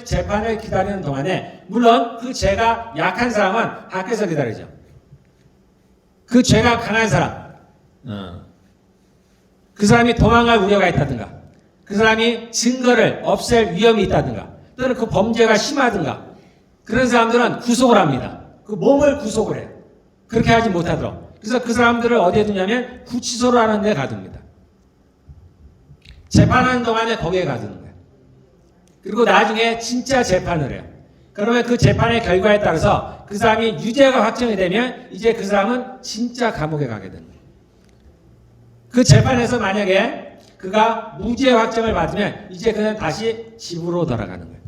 Speaker 2: 재판을 기다리는 동안에 물론 그 죄가 약한 사람은 밖에서 기다리죠. 그 죄가 강한 사람, 그 사람이 도망갈 우려가 있다든가, 그 사람이 증거를 없앨 위험이 있다든가, 또는 그 범죄가 심하든가, 그런 사람들은 구속을 합니다. 그 몸을 구속을 해요. 그렇게 하지 못하도록. 그래서 그 사람들을 어디에 두냐면 구치소로 하는 데 가둡니다. 재판하는 동안에 거기에 가두는 거예요. 그리고 나중에 진짜 재판을 해요. 그러면 그 재판의 결과에 따라서 그 사람이 유죄가 확정이 되면 이제 그 사람은 진짜 감옥에 가게 됩니다. 그 재판에서 만약에 그가 무죄 확정을 받으면 이제 그는 다시 집으로 돌아가는 거예요.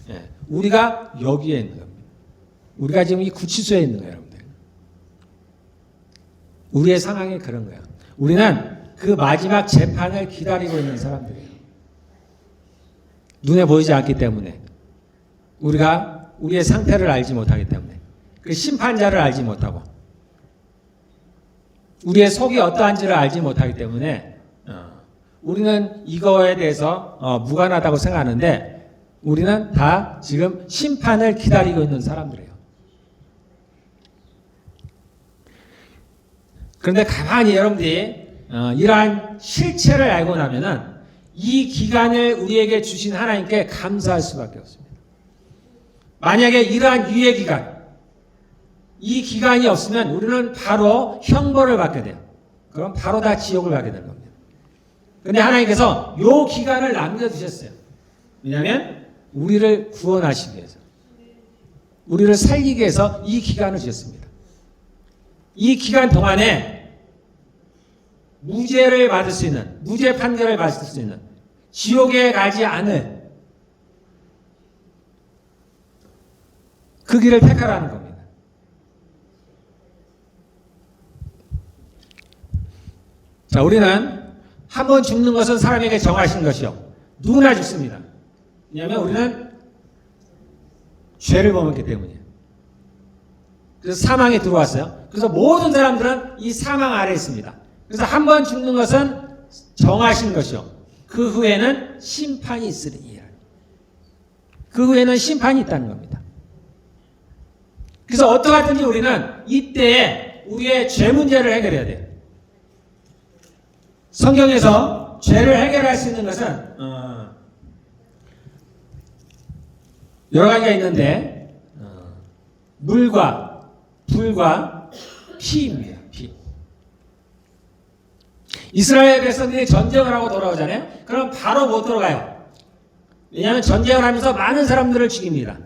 Speaker 2: 예, 우리가 여기에 있는 겁니다. 우리가 지금 이 구치소에 있는 거예요, 여러분들. 우리의 상황이 그런 거예요. 우리는 그 마지막 재판을 기다리고 있는 사람들이에요. 눈에 보이지 않기 때문에 우리가 우리의 상태를 알지 못하기 때문에 그 심판자를 알지 못하고 우리의 속이 어떠한지를 알지 못하기 때문에 우리는 이거에 대해서 무관하다고 생각하는데 우리는 다 지금 심판을 기다리고 있는 사람들이에요. 그런데 가만히 여러분들이 이러한 실체를 알고 나면은 이 기간을 우리에게 주신 하나님께 감사할 수밖에 없습니다. 만약에 이러한 유예 기간, 이 기간이 없으면 우리는 바로 형벌을 받게 돼요. 그럼 바로 다 지옥을 가게 되는 겁니다. 그런데 하나님께서 이 기간을 남겨두셨어요. 왜냐하면 우리를 구원하시기 위해서, 우리를 살리기 위해서 이 기간을 주셨습니다. 이 기간 동안에 무죄를 받을 수 있는, 무죄 판결을 받을 수 있는, 지옥에 가지 않을 그 길을 택하라는 겁니다. 자, 우리는 한 번 죽는 것은 사람에게 정하신 것이요. 누구나 죽습니다. 왜냐하면 우리는 죄를 범했기 때문이에요. 그래서 사망에 들어왔어요. 그래서 모든 사람들은 이 사망 아래에 있습니다. 그래서 한 번 죽는 것은 정하신 것이요. 그 후에는 심판이 있으리니. 그 후에는 심판이 있다는 겁니다. 그래서 어떠하든지 우리는 이때에 우리의 죄 문제를 해결해야 돼요. 성경에서 죄를 해결할 수 있는 것은 여러 가지가 있는데 물과 불과 피입니다. 피. 이스라엘 백성들이 전쟁을 하고 돌아오잖아요. 그럼 바로 못 돌아가요. 왜냐하면 전쟁을 하면서 많은 사람들을 죽입니다.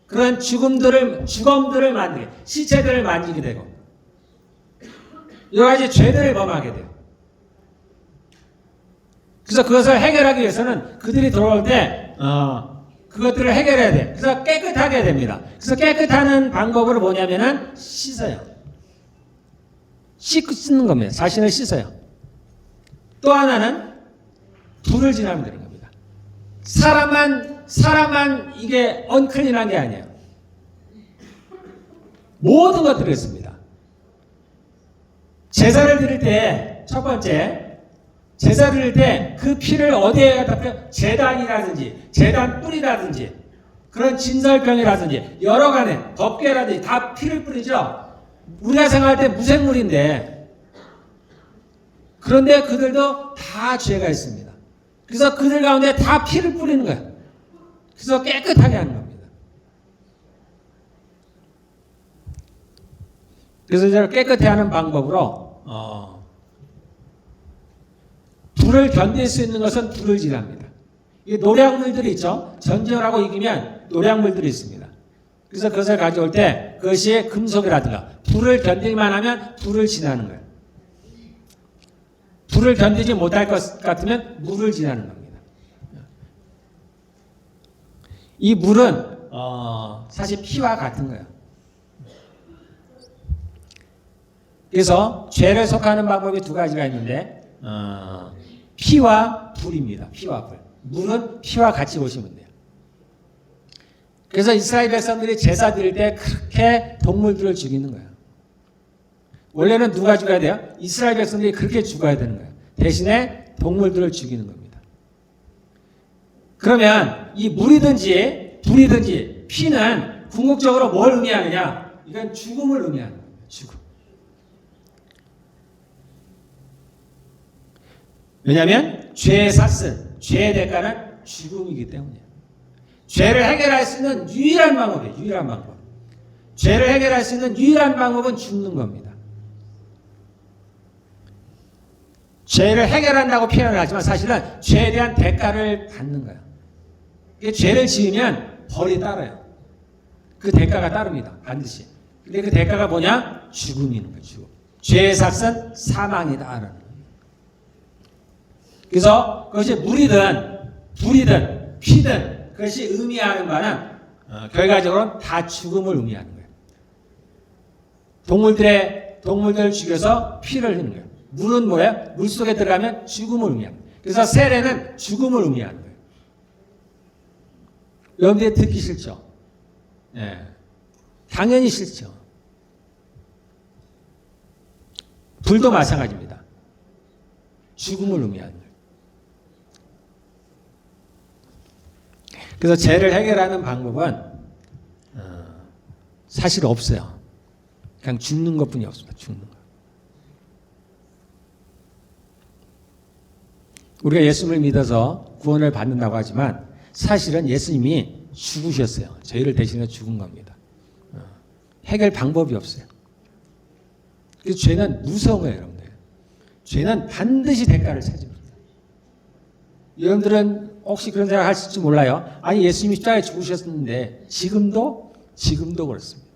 Speaker 2: 그런 죽음들을 만들게, 시체들을 만지게 되고 여러 가지 죄들을 범하게 돼요. 그래서 그것을 해결하기 위해서는 그들이 돌아올 때 그것들을 해결해야 돼. 그래서 깨끗하게 해야 됩니다. 그래서 깨끗하는 방법으로 뭐냐면은 씻어요. 씻는 겁니다. 자신을 씻어요. 또 하나는 불을 지나면 되는 겁니다. 사람만 이게 언클린한 게 아니에요. 모든 것들이 있습니다. 제사를 드릴 때 첫 번째 제사 드릴 때 그 피를 어디에 갖다 펴? 제단이라든지 제단 뿔이라든지 그런 진설병이라든지 여러 간에 덮개라든지 다 피를 뿌리죠. 우리가 생각할 때 무생물인데 그런데 그들도 다 죄가 있습니다. 그래서 그들 가운데 다 피를 뿌리는 거예요. 그래서 깨끗하게 하는 겁니다. 그래서 이제 깨끗해 하는 방법으로 불을 견딜 수 있는 것은 불을 지납니다. 이 노량물들이 있죠. 전쟁을 하고 이기면 노량물들이 있습니다. 그래서 그것을 가져올 때 그것이 금속이라든가 불을 견딜만 하면 불을 지나는 거예요. 불을 견디지 못할 것 같으면 물을 지나는 겁니다. 이 물은 사실 피와 같은 거예요. 그래서 죄를 속하는 방법이 두 가지가 있는데 피와 불입니다. 피와 불. 물은 피와 같이 보시면 돼요. 그래서 이스라엘 백성들이 제사 드릴 때 그렇게 동물들을 죽이는 거예요. 원래는 누가 죽어야 돼요? 이스라엘 백성들이 그렇게 죽어야 되는 거예요. 대신에 동물들을 죽이는 겁니다. 그러면 이 물이든지 불이든지 피는 궁극적으로 뭘 의미하느냐? 이건 죽음을 의미하는 거예요. 죽음. 왜냐하면 죄의 삭슨, 죄의 대가는 죽음이기 때문이에요. 죄를 해결할 수 있는 유일한 방법이에요. 유일한 방법. 죄를 해결할 수 있는 유일한 방법은 죽는 겁니다. 죄를 해결한다고 표현을 하지만 사실은 죄에 대한 대가를 받는 거예요. 죄를 지으면 벌이 따라요. 그 대가가 따릅니다. 반드시. 근데 그 대가가 뭐냐? 죽음이는 거예요. 죽음. 죄의 삭은 사망이다. 그래서 그것이 물이든 불이든 피든 그것이 의미하는 바는 결과적으로는 다 죽음을 의미하는 거예요. 동물들을 죽여서 피를 흘리는 거예요. 물은 뭐예요? 물 속에 들어가면 죽음을 의미합니다. 그래서 세례는 죽음을 의미하는 거예요. 여러분들이 듣기 싫죠? 예. 당연히 싫죠. 불도 마찬가지입니다. 죽음을 의미하는 거예요. 그래서 죄를 해결하는 방법은 사실 없어요. 그냥 죽는 것뿐이 없습니다. 죽는 것. 우리가 예수님을 믿어서 구원을 받는다고 하지만 사실은 예수님이 죽으셨어요. 저희를 대신해 죽은 겁니다. 해결 방법이 없어요. 그래서 죄는 무서운 거예요, 여러분들. 죄는 반드시 대가를 찾습니다. 여러분들은 혹시 그런 생각 하실지 몰라요. 아니, 예수님이 십자가에 죽으셨는데 지금도 그렇습니다.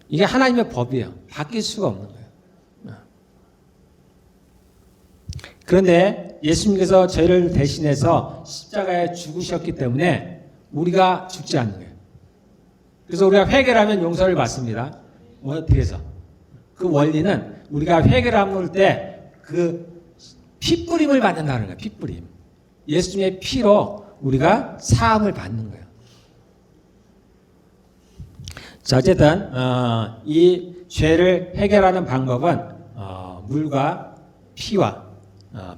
Speaker 2: 이게 하나님의 법이에요. 바뀔 수가 없는 거예요. 그런데 예수님께서 죄를 대신해서 십자가에 죽으셨기 때문에 우리가 죽지 않는 거예요. 그래서 우리가 회개하면 용서를 받습니다. 어떻게 해서? 그 원리는 우리가 회개를 때 그 피뿌림을 받는다는 거예요. 피뿌림. 예수님의 피로 우리가 사함을 받는 거예요. 자, 어쨌든 이 죄를 해결하는 방법은 물과 피와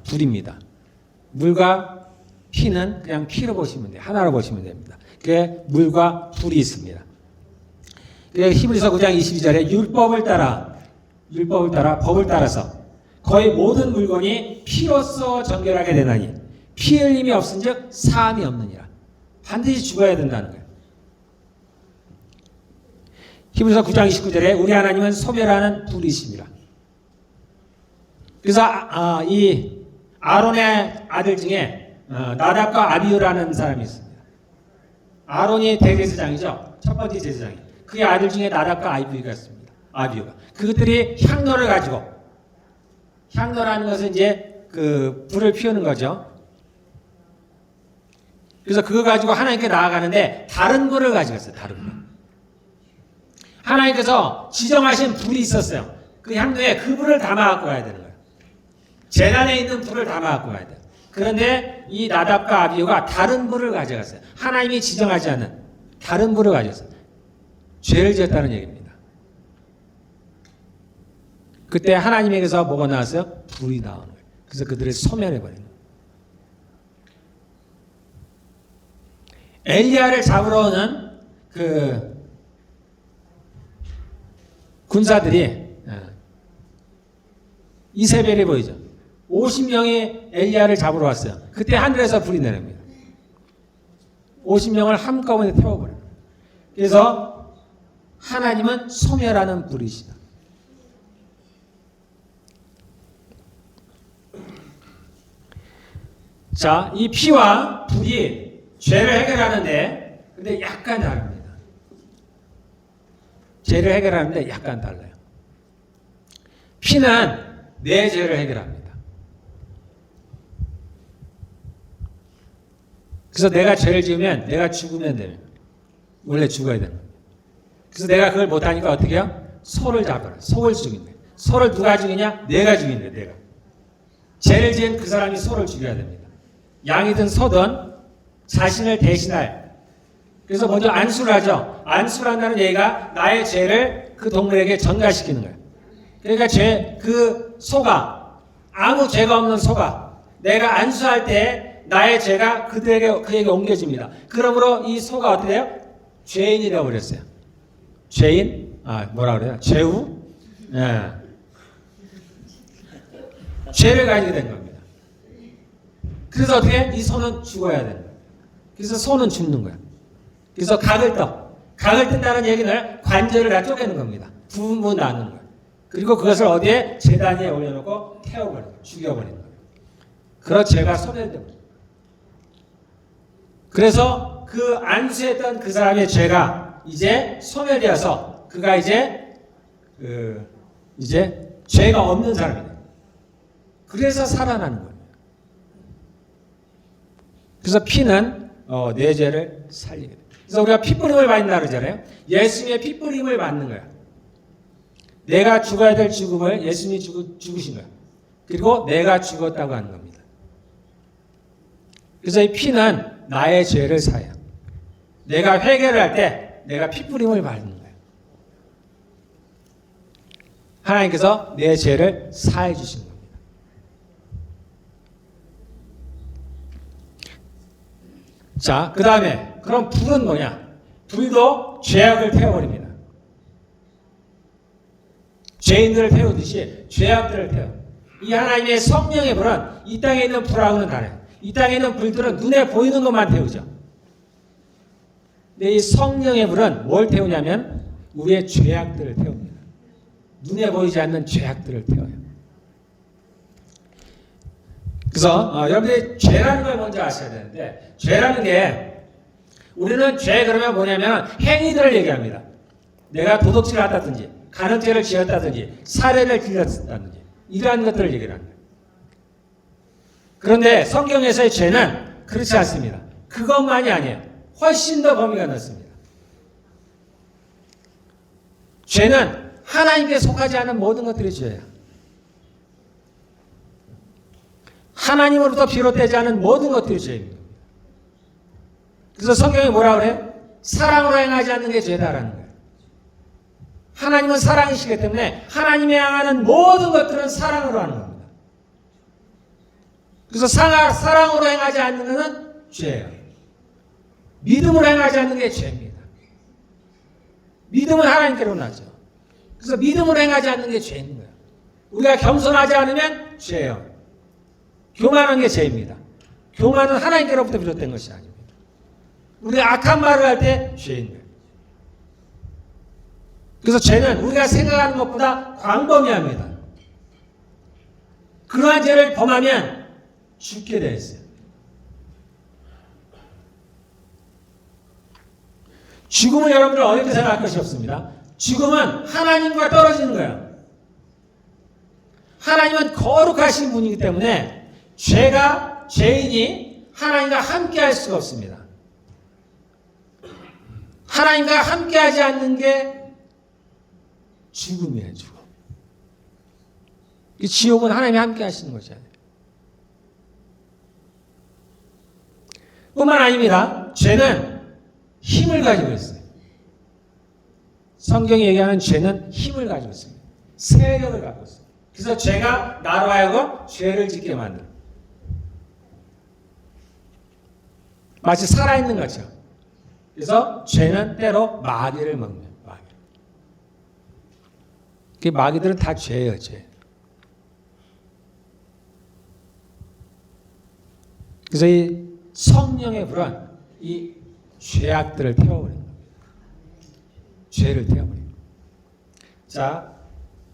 Speaker 2: 불입니다. 물과 피는 그냥 피로 보시면 돼요. 하나로 보시면 됩니다. 그게 물과 불이 있습니다. 히브리서 9장 22절에 율법을 따라 법을 따라서 거의 모든 물건이 피로써 정결하게 되나니 피 흘림이 없은즉 사함이 없느니라. 반드시 죽어야 된다는 거예요. 히브리서 9장 29절에 우리 하나님은 소멸하는 불이십니다. 그래서 이 아론의 아들 중에 나답과 아비후라는 사람이 있습니다. 아론이 대제사장이죠. 첫 번째 제사장이. 그의 아들 중에 나답과 아비후가 있습니다. 아비후가. 그것들이 향로를 가지고, 향로라는 것은 이제 그 불을 피우는 거죠. 그래서 그거 가지고 하나님께 나아가는데 다른 불을 가지고 있어요. 다른 불. 하나님께서 지정하신 불이 있었어요. 그 향로에 그 불을 담아갖고 가야 되는 거예요. 제단에 있는 불을 담아갖고 가야 돼요. 그런데 이 나답과 아비후가 다른 불을 가져갔어요. 하나님이 지정하지 않은 다른 불을 가져갔어요. 죄를 지었다는 얘기입니다. 그때 하나님에게서 뭐가 나왔어요? 불이 나오는 거예요. 그래서 그들을 소멸해버리는 거예요. 엘리야를 잡으러 오는 그 군사들이 이세벨이 보이죠. 50명이 엘리야를 잡으러 왔어요. 그때 하늘에서 불이 내립니다. 50명을 한꺼번에 태워버려요. 그래서 하나님은 소멸하는 불이시다. 자, 이 피와 불이 죄를 해결하는데 근데 약간 다릅니다. 죄를 해결하는데 약간 달라요. 피는 내 죄를 해결합니다. 그래서 내가 죄를 지으면 내가 죽으면 돼요. 원래 죽어야 되는 거예요. 그래서 내가 그걸 못하니까 어떻게 해요? 소를 잡아라. 소를 죽인다. 소를 누가 죽이냐? 내가 죽인다. 내가. 죄를 지은 그 사람이 소를 죽여야 됩니다. 양이든 소든 자신을 대신할. 그래서 먼저 안수를 하죠. 안수를 한다는 얘기가 나의 죄를 그 동물에게 전가시키는 거예요. 그러니까 그 소가, 아무 죄가 없는 소가 내가 안수할 때 나의 죄가 그에게 옮겨집니다. 그러므로 이 소가 어떻게 돼요? 죄인이 되어버렸어요. 죄인? 뭐라 그래요? 죄우? 예. 죄를 가지게 된 겁니다. 그래서 어떻게? 이 소는 죽어야 되는 거예요. 그래서 소는 죽는 거예요. 그래서 각을 뜬다는 얘기는 관절을 다 쪼개는 겁니다. 부분 나누는 거예요. 그리고 그것을 어디에? 제단 위에 올려놓고 태워버리는 거예요. 죽여버리는 거예요. 그런 죄가 소멸됩니다. 그래서 그 안수했던 그 사람의 죄가 이제 소멸되어서 그가 이제 죄가 없는 사람이에요. 그래서 살아나는 거예요. 그래서 피는 내 죄를 살리게 돼요. 그래서 우리가 피뿌림을 받는다 그러잖아요. 예수님의 피뿌림을 받는 거야. 내가 죽어야 될 죽음을 예수님이 죽으신 거야. 그리고 내가 죽었다고 하는 겁니다. 그래서 이 피는 나의 죄를 사요. 내가 회개를 할 때 내가 피뿌림을 받는 거예요. 하나님께서 내 죄를 사해 주신 겁니다. 자, 그 다음에 그럼 불은 뭐냐? 불도 죄악을 태워버립니다. 죄인들을 태우듯이 죄악들을 태워. 이 하나님의 성령의 불은 이 땅에 있는 불하고는 다르요. 이 땅에 있는 불들은 눈에 보이는 것만 태우죠. 근데 이 성령의 불은 뭘 태우냐면 우리의 죄악들을 태웁니다. 눈에 보이지 않는 죄악들을 태워요. 그래서 여러분들이 죄라는 걸 먼저 아셔야 되는데, 죄라는 게 우리는 죄 그러면 뭐냐면 행위들을 얘기합니다. 내가 도둑질을 했다든지 간음죄를 지었다든지 살해를 길렀다든지 이러한 것들을 얘기를 합니다. 그런데 성경에서의 죄는 그렇지 않습니다. 그것만이 아니에요. 훨씬 더 범위가 넓습니다. 죄는 하나님께 속하지 않은 모든 것들이 죄예요. 하나님으로부터 비롯되지 않은 모든 것들이 죄입니다. 그래서 성경이 뭐라 그래요? 사랑으로 행하지 않는 게 죄다라는 거예요. 하나님은 사랑이시기 때문에 하나님이 향하는 모든 것들은 사랑으로 하는 겁니다. 그래서 사랑으로 행하지 않는 것은 죄예요. 믿음으로 행하지 않는 게 죄입니다. 믿음은 하나님께로 나죠. 그래서 믿음으로 행하지 않는 게 죄인 거예요. 우리가 겸손하지 않으면 죄예요. 교만한 게 죄입니다. 교만은 하나님께로부터 비롯된 것이 아닙니다. 우리가 악한 말을 할 때 죄인 거예요. 그래서 죄는 우리가 생각하는 것보다 광범위합니다. 그러한 죄를 범하면 죽게 되어 있어요. 죽음은 여러분들 어렵게 생각할 것이 없습니다. 죽음은 하나님과 떨어지는 거예요. 하나님은 거룩하신 분이기 때문에 죄인이 하나님과 함께 할 수가 없습니다. 하나님과 함께 하지 않는 게 죽음이에요, 죽음. 이 지옥은 하나님이 함께 하시는 거잖아요. 뿐만 아닙니다. 죄는 힘을 가지고 있어요. 성경이 얘기하는 죄는 힘을 가지고 있습니다. 세력을 갖고 있어요. 그래서 죄가 나로 하여금 죄를 짓게 만들어요. 마치 살아있는 것처럼. 그래서 죄는 때로 마귀를 먹는 마귀. 그 마귀들은 다 죄예요, 죄. 그래서 이 성령의 불은 이 죄악들을 태워버립니다. 죄를 태워버립니다. 자,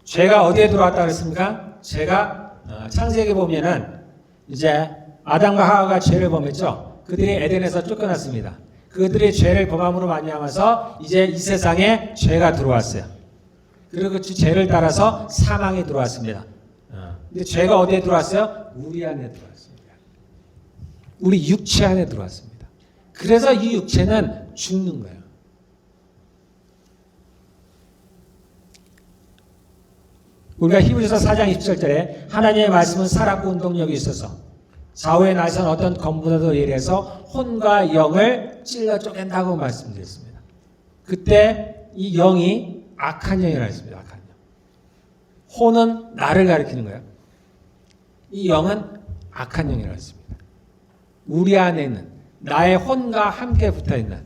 Speaker 2: 죄가 어디에 들어왔다 그랬습니까? 죄가 창세기 보면은 이제 아담과 하와가 죄를 범했죠. 그들이 에덴에서 쫓겨났습니다. 그들이 죄를 범함으로 말미암아서 이제 이 세상에 죄가 들어왔어요. 그리고 그 죄를 따라서 사망이 들어왔습니다. 근데 죄가 어디에 들어왔어요? 우리 안에 들어왔습니다. 우리 육체 안에 들어왔습니다. 그래서 이 육체는 죽는 거예요. 우리가 히브리서 4장 27절에 하나님의 말씀은 살았고 운동력이 있어서 좌우의 날선 어떤 검보다도 예리해서 혼과 영을 찔러 쪼갠다고 말씀드렸습니다. 그때 이 영이 악한 영이라 했습니다. 악한 영. 혼은 나를 가리키는 거예요. 이 영은 악한 영이라 했습니다. 우리 안에 있는 나의 혼과 함께 붙어있는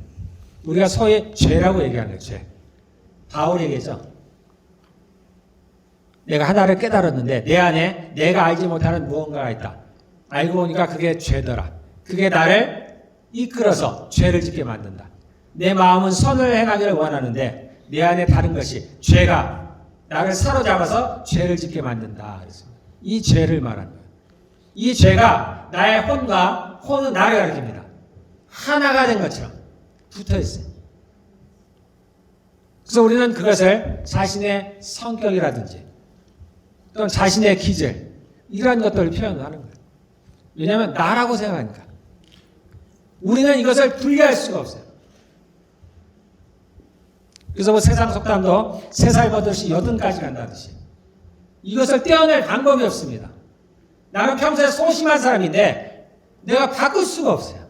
Speaker 2: 우리가 소위 죄라고 얘기하는 거예요. 죄. 바울이 얘기했죠. 내가 하나를 깨달았는데 내 안에 내가 알지 못하는 무언가가 있다. 알고 보니까 그게 죄더라. 그게 나를 이끌어서 죄를 짓게 만든다. 내 마음은 선을 행하기를 원하는데 내 안에 다른 것이 죄가 나를 사로잡아서 죄를 짓게 만든다. 그랬습니다. 이 죄를 말하는 거예요. 이 죄가 나의 혼과 혼은 나를 가리킵니다. 하나가 된 것처럼 붙어 있어요. 그래서 우리는 그것을 자신의 성격이라든지 또는 자신의 기질 이러한 것들을 표현하는 거예요. 왜냐하면 나라고 생각하니까. 우리는 이것을 분리할 수가 없어요. 그래서 뭐 세상 속담도 3살 버릇이 80까지 간다듯이 이것을 떼어낼 방법이 없습니다. 나는 평소에 소심한 사람인데 내가 바꿀 수가 없어요.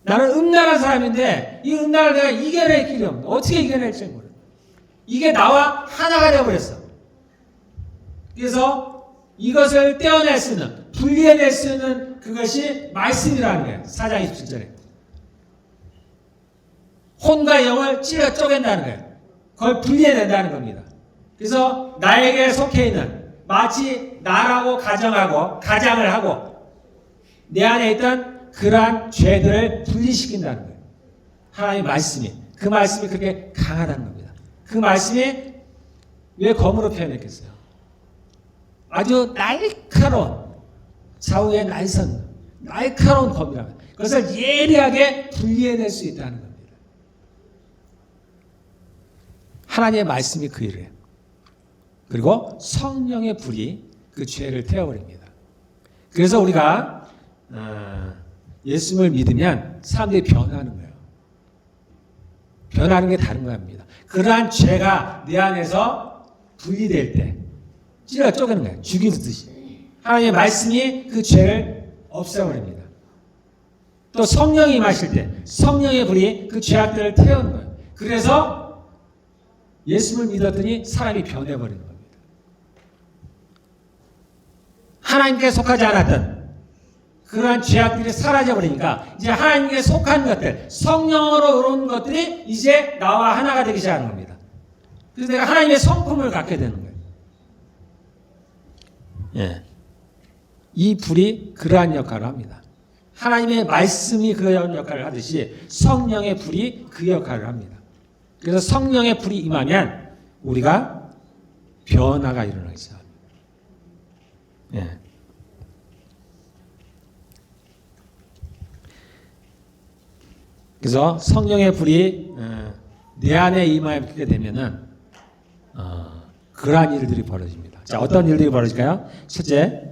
Speaker 2: 나는 음란한 사람인데 이 음란을 내가 이겨낼 길이 없는데 어떻게 이겨낼지 모르겠어요. 이게 나와 하나가 되어버렸어. 그래서 이것을 떼어낼 수 있는, 분리해낼 수 있는 그것이 말씀이라는 거예요. 4장 27절에. 혼과 영을 찔러 쪼갠다는 거예요. 그걸 분리해낸다는 겁니다. 그래서 나에게 속해 있는, 마치 나라고 가장을 하고 내 안에 있던 그러한 죄들을 분리시킨다는 거예요. 하나님의 말씀이, 그 말씀이 그렇게 강하다는 겁니다. 그 말씀이 왜 검으로 표현했겠어요? 아주 날카로운, 좌우의 날카로운 검이라면 그것을 예리하게 분리해낼 수 있다는 겁니다. 하나님의 말씀이 그 일을 해요. 그리고 성령의 불이 그 죄를 태워버립니다. 그래서 우리가 예수님을 믿으면 사람들이 변하는 거예요. 변하는 게 다른 겁니다. 그러한 죄가 내 안에서 분리될 때 찔러 쪼개는 거예요. 죽이듯이. 하나님의 말씀이 그 죄를 없애버립니다. 또 성령이 임하실 때 성령의 불이 그 죄악들을 태우는 거예요. 그래서 예수를 믿었더니 사람이 변해버리는 겁니다. 하나님께 속하지 않았던 그러한 죄악들이 사라져버리니까 이제 하나님께 속한 것들, 성령으로 오른 것들이 이제 나와 하나가 되기 시작하는 겁니다. 그래서 내가 하나님의 성품을 갖게 되는 거예요. 예. 이 불이 그러한 역할을 합니다. 하나님의 말씀이 그러한 역할을 하듯이 성령의 불이 그 역할을 합니다. 그래서 성령의 불이 임하면 우리가 변화가 일어나기 시작합니다. 예. 그래서 성령의 불이 내 안에 임하게 되면은 그러한 일들이 벌어집니다. 자, 어떤 일들이 벌어질까요? 첫째,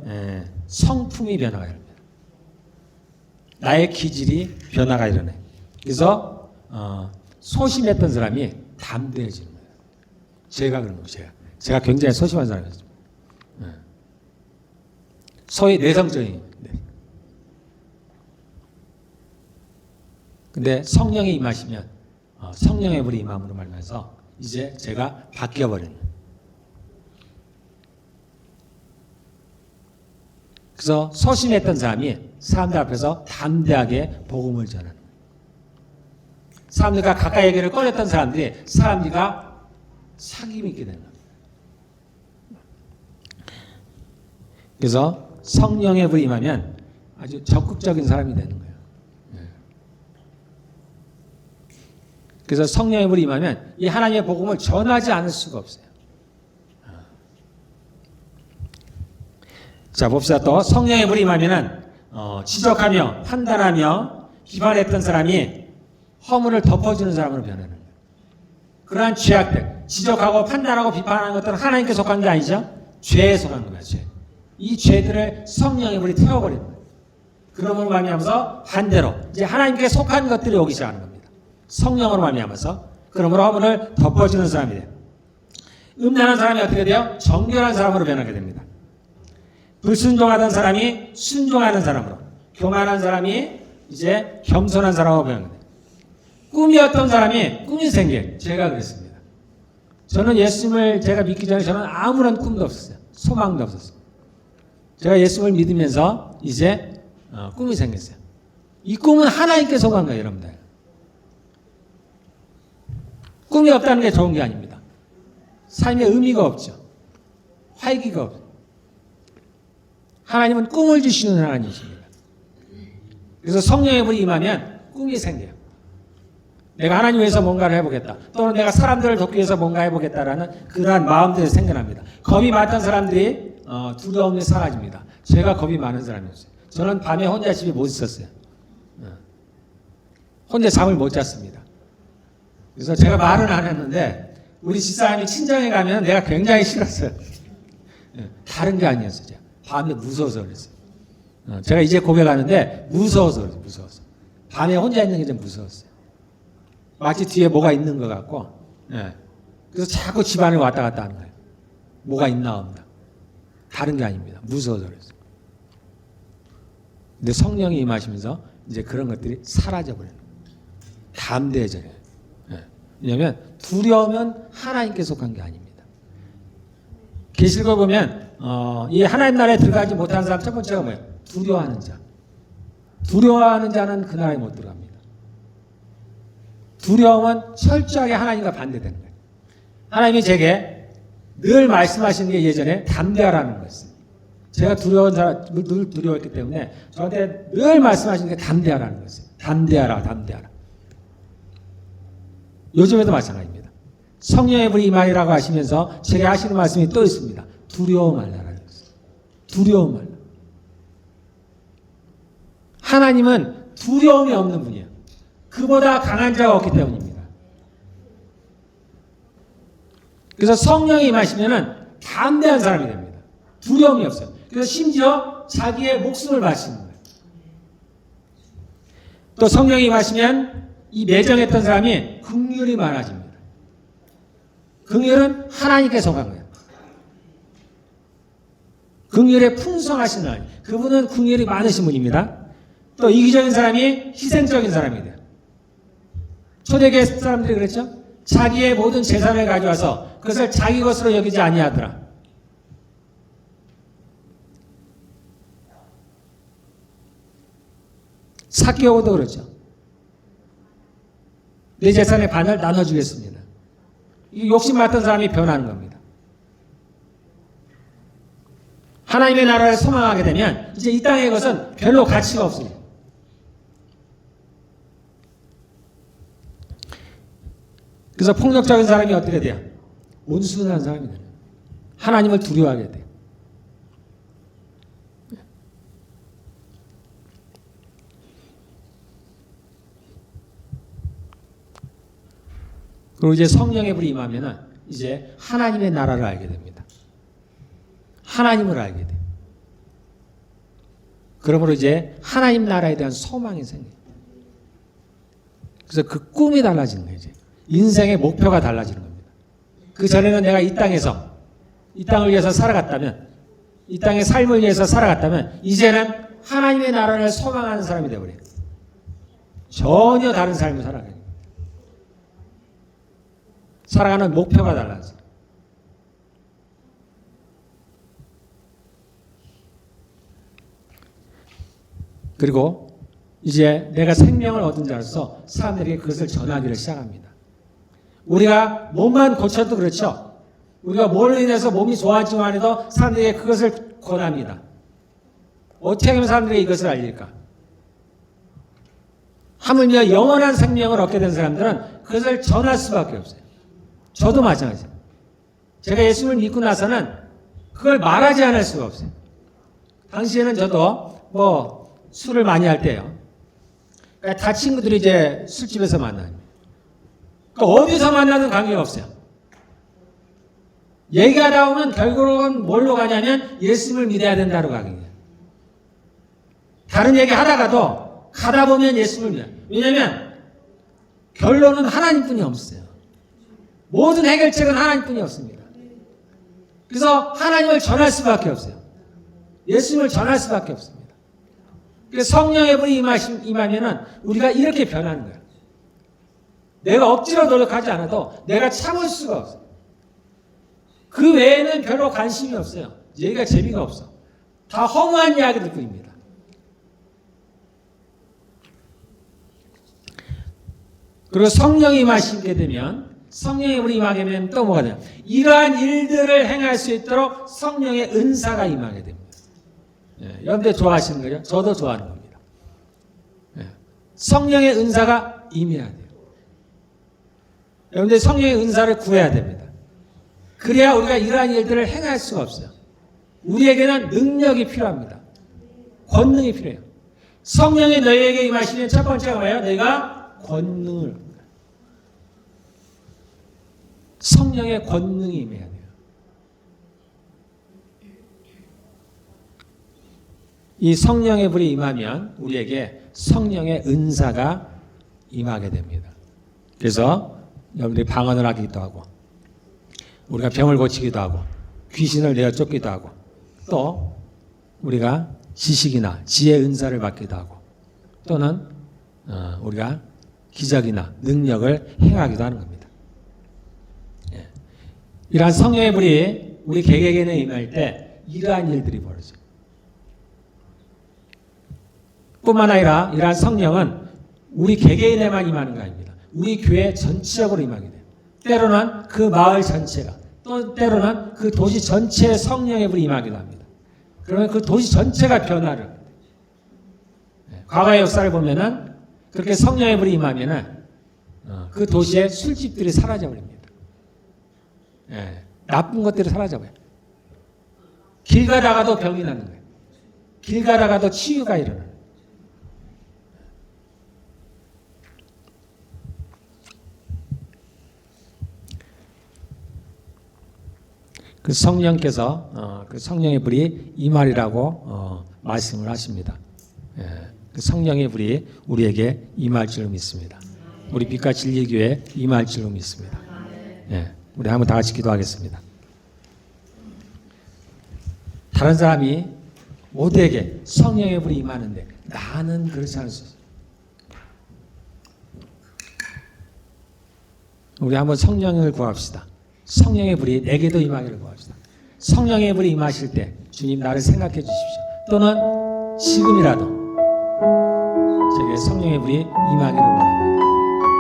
Speaker 2: 성품이 변화가 일어납니다. 나의 기질이 변화가 일어나요. 그래서 소심했던 사람이 담대해지는 거예요. 제가 그런 거예요. 제가 굉장히 소심한 사람이었어요. 소위 내성적인. 근데 성령이 임하시면 성령의 불이 임함으로 말면서 이제 제가 바뀌어버리는. 그래서 소심했던 사람이 사람들 앞에서 담대하게 복음을 전하는. 사람들과 가까이 얘기를 꺼냈던 사람들과 사귐이 있게 되는 겁니다. 그래서 성령의 불이 임하면 아주 적극적인 사람이 되는 거예요. 그래서 성령의 불이 임하면 이 하나님의 복음을 전하지 않을 수가 없어요. 자, 봅시다. 또 성령의 불이 임하면은 지적하며 판단하며 비판했던 사람이 허물을 덮어주는 사람으로 변하는 거예요. 그러한 죄악들, 지적하고 판단하고 비판하는 것들은 하나님께 속한 게 아니죠. 죄에 속한 겁니다. 죄. 이 죄들을 성령의 불이 태워버리는 거예요. 그러므로 말미암아서 반대로 이제 하나님께 속한 것들이 오기 시작하는 겁니다. 성령으로 말미암아서 그러므로 허물을 덮어주는 사람이 돼요. 음란한 사람이 어떻게 돼요? 정결한 사람으로 변하게 됩니다. 불순종하던 사람이 순종하는 사람으로, 교만한 사람이 이제 겸손한 사람으로 변하게 돼요. 꿈이었던 사람이 꿈이 생겨요. 제가 그랬습니다. 저는 예수님을 제가 믿기 전에 저는 아무런 꿈도 없었어요. 소망도 없었어요. 제가 예수님을 믿으면서 이제 꿈이 생겼어요. 이 꿈은 하나님께 속한 거예요, 여러분들. 꿈이 없다는 게 좋은 게 아닙니다. 삶에 의미가 없죠. 활기가 없죠. 하나님은 꿈을 주시는 하나님이십니다. 그래서 성령의 불이 임하면 꿈이 생겨요. 내가 하나님 위해서 뭔가를 해보겠다. 또는 내가 사람들을 돕기 위해서 뭔가 해보겠다라는 그러한 마음들이 생겨납니다. 겁이 많던 사람들이 두려움이 사라집니다. 제가 겁이 많은 사람이었어요. 저는 밤에 혼자 집에 못 있었어요. 혼자 잠을 못 잤습니다. 그래서 제가 말은 안 했는데 우리 집사람이 친정에 가면 내가 굉장히 싫었어요. 다른 게 아니었어요. 제가. 밤에 무서워서 그랬어요. 제가 이제 고백하는데 무서워서 그랬어요. 무서워서. 밤에 혼자 있는 게 좀 무서웠어요. 마치 뒤에 뭐가 있는 것 같고, 그래서 자꾸 집안에 왔다 갔다 하는 거예요. 뭐가 있나 없나. 다른 게 아닙니다. 무서워서 그랬어요. 근데 성령이 임하시면서 이제 그런 것들이 사라져버려요. 담대해져요. 왜냐하면 두려움은 하나님께 속한 게 아닙니다. 계시록을 보면 이 하나님 나라에 들어가지 못한 사람 첫 번째가 뭐예요? 두려워하는 자. 두려워하는 자는 그 나라에 못 들어갑니다. 두려움은 철저하게 하나님과 반대되는 거예요. 하나님이 제게 늘 말씀하시는 게 예전에 담대하라는 거였어요. 제가 두려운 사람, 늘 두려웠기 때문에 저한테 늘 말씀하시는 게 담대하라는 거였어요. 담대하라, 담대하라. 요즘에도 마찬가지입니다. 성령의 불이 임하리라고 하시면서 제게 하시는 말씀이 또 있습니다. 두려워 말라라는 거예요. 두려워 말라. 하나님은 두려움이 없는 분이에요. 그보다 강한 자가 없기 때문입니다. 그래서 성령이 임하시면은 담대한 사람이 됩니다. 두려움이 없어요. 그래서 심지어 자기의 목숨을 바치는 거예요. 또 성령이 임하시면 이 매정했던 사람이 긍휼이 많아집니다. 긍휼은 하나님께 속한 거예요. 긍휼에 풍성하신 하나님. 그분은 긍휼이 많으신 분입니다. 또 이기적인 사람이 희생적인 사람이 돼요. 초대교회 사람들이 그랬죠? 자기의 모든 재산을 가져와서 그것을 자기 것으로 여기지 아니하더라. 삭개오도 그렇죠. 내 재산의 반을 나눠주겠습니다. 이 욕심 많던 사람이 변하는 겁니다. 하나님의 나라를 소망하게 되면 이제 이 땅의 것은 별로 가치가 없습니다. 그래서 폭력적인 사람이 어떻게 돼요? 온순한 사람이 돼요. 하나님을 두려워하게 돼요. 그리고 이제 성령의 불이 임하면은 이제 하나님의 나라를 알게 됩니다. 하나님을 알게 돼요. 그러므로 이제 하나님 나라에 대한 소망이 생겨요. 그래서 그 꿈이 달라지는 거예요. 이제 인생의 목표가 달라지는 겁니다. 그 전에는 내가 이 땅에서 이 땅을 위해서 살아갔다면, 이 땅의 삶을 위해서 살아갔다면 이제는 하나님의 나라를 소망하는 사람이 되어버려요. 전혀 다른 삶을 살아가요. 살아가는 목표가 달라져요. 그리고 이제 내가 생명을 얻은 자로서 사람들에게 그것을 전하기를 시작합니다. 우리가 몸만 고쳐도 그렇죠. 우리가 뭘로 인해서 몸이 좋아지만 해도 사람들에게 그것을 권합니다. 어떻게 하면 사람들에게 이것을 알릴까? 하물며 영원한 생명을 얻게 된 사람들은 그것을 전할 수밖에 없어요. 저도 마찬가지예요. 제가 예수님을 믿고 나서는 그걸 말하지 않을 수가 없어요. 당시에는 저도 술을 많이 할 때요. 그러니까 다 친구들이 이제 술집에서 만나요. 그러니까 어디서 만나든 관계가 없어요. 얘기하다 보면 결국은 뭘로 가냐면 예수님을 믿어야 된다로 가게 돼요. 다른 얘기 하다가도 가다 보면 예수님을 믿어요. 왜냐하면 결론은 하나님뿐이 없어요. 모든 해결책은 하나님뿐이 없습니다. 그래서 하나님을 전할 수밖에 없어요. 예수님을 전할 수밖에 없습니다. 그래서 성령의 불이 임하면은 우리가 이렇게 변하는 거예요. 내가 억지로 노력하지 않아도 내가 참을 수가 없어요. 그 외에는 별로 관심이 없어요. 얘기가 재미가 없어. 다 허무한 이야기들 뿐입니다. 그리고 성령이 임하시게 되면 성령의 불이 임하게 되면 또 뭐가 돼요? 이러한 일들을 행할 수 있도록 성령의 은사가 임하게 됩니다. 여러분들 좋아하시는 거죠? 저도 좋아하는 겁니다. 성령의 은사가 임해야 돼요. 여러분들 성령의 은사를 구해야 됩니다. 그래야 우리가 이러한 일들을 행할 수가 없어요. 우리에게는 능력이 필요합니다. 권능이 필요해요. 성령이 너희에게 임하시면 첫 번째가 뭐예요? 너희가 권능을, 성령의 권능이 임해야 돼요. 이 성령의 불이 임하면 우리에게 성령의 은사가 임하게 됩니다. 그래서 여러분들이 방언을 하기도 하고, 우리가 병을 고치기도 하고, 귀신을 내어 쫓기도 하고, 또 우리가 지식이나 지혜 은사를 받기도 하고, 또는 우리가 기적이나 능력을 행하기도 하는 겁니다. 이러한 성령의 불이 우리 개개인에 임할 때 이러한 일들이 벌어져요. 뿐만 아니라 이러한 성령은 우리 개개인에만 임하는 거 아닙니다. 우리 교회 전체적으로 임하게 돼요. 때로는 그 마을 전체가, 또 때로는 그 도시 전체에 성령의 불이 임하기도 합니다. 그러면 그 도시 전체가 변화를 합니다. 과거의 역사를 보면은 그렇게 성령의 불이 임하면은 그 도시의 술집들이 사라져버립니다. 나쁜 것들이 사라져버려요. 길 가다가도 병이 나는 거예요. 길 가다가도 치유가 일어나요. 그 성령께서 그 성령의 불이 임하리라고 말씀을 하십니다. 그 성령의 불이 우리에게 임할 줄로 믿습니다. 우리 빛과 진리 교회에 임할 줄로 믿습니다. 우리 한번 다 같이 기도하겠습니다. 다른 사람이 모두에게 성령의 불이 임하는데 나는 그렇지 않을 수 있어요. 우리 한번 성령을 구합시다. 성령의 불이 내게도 임하기를 구합시다. 성령의 불이 임하실 때 주님 나를 생각해 주십시오. 또는 지금이라도 제게 성령의 불이 임하기를 원합니다.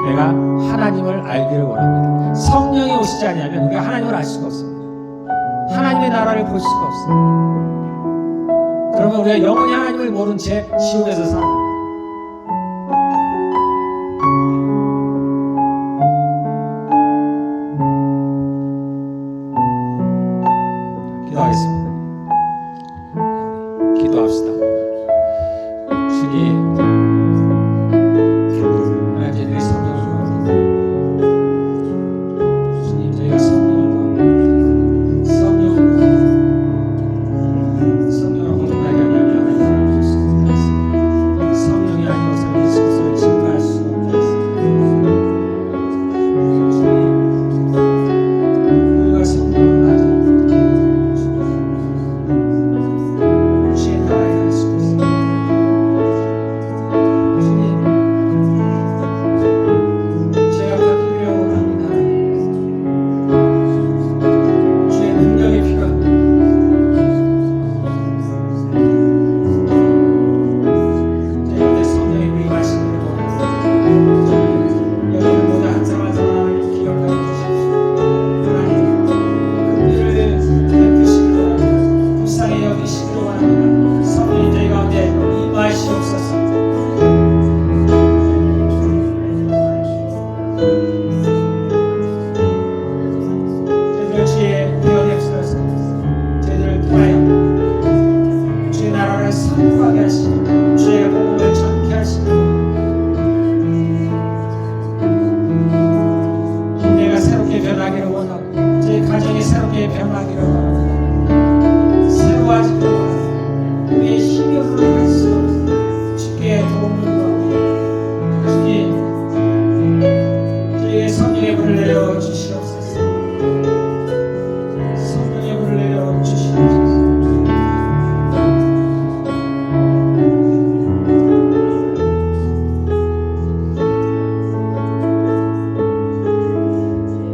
Speaker 2: 내가 하나님을 알기를 원합니다. 성령이 오시지 않으면 우리가 하나님을 알 수가 없습니다. 하나님의 나라를 볼 수가 없습니다. 그러면 우리가 영원히 하나님을 모른 채 지옥에서 살아갑니다. 기도하겠습니다. 기도합시다. 주님, 하나님 저희들이 성령을 구합니다. 주님 저희가 성령을 구합니다. 성령을 구합니다. 성령을 거듭나게 하면 하나님 알아주실 수 없다 했습니다. 성령이 아니고서는 예수 그리스도를 증거할 수 없다 했습니다. 주님, 우리가 성령을 가지고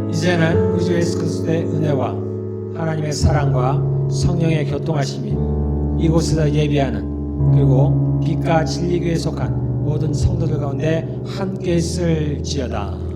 Speaker 2: 이제는 우리 주 예수 그리스도의 은혜와 하나님의 사랑과 성령의 교통하심이 이곳에서 예비하는 그리고 빛과 진리교회에 속한 모든 성도들 가운데 함께 있을지어다.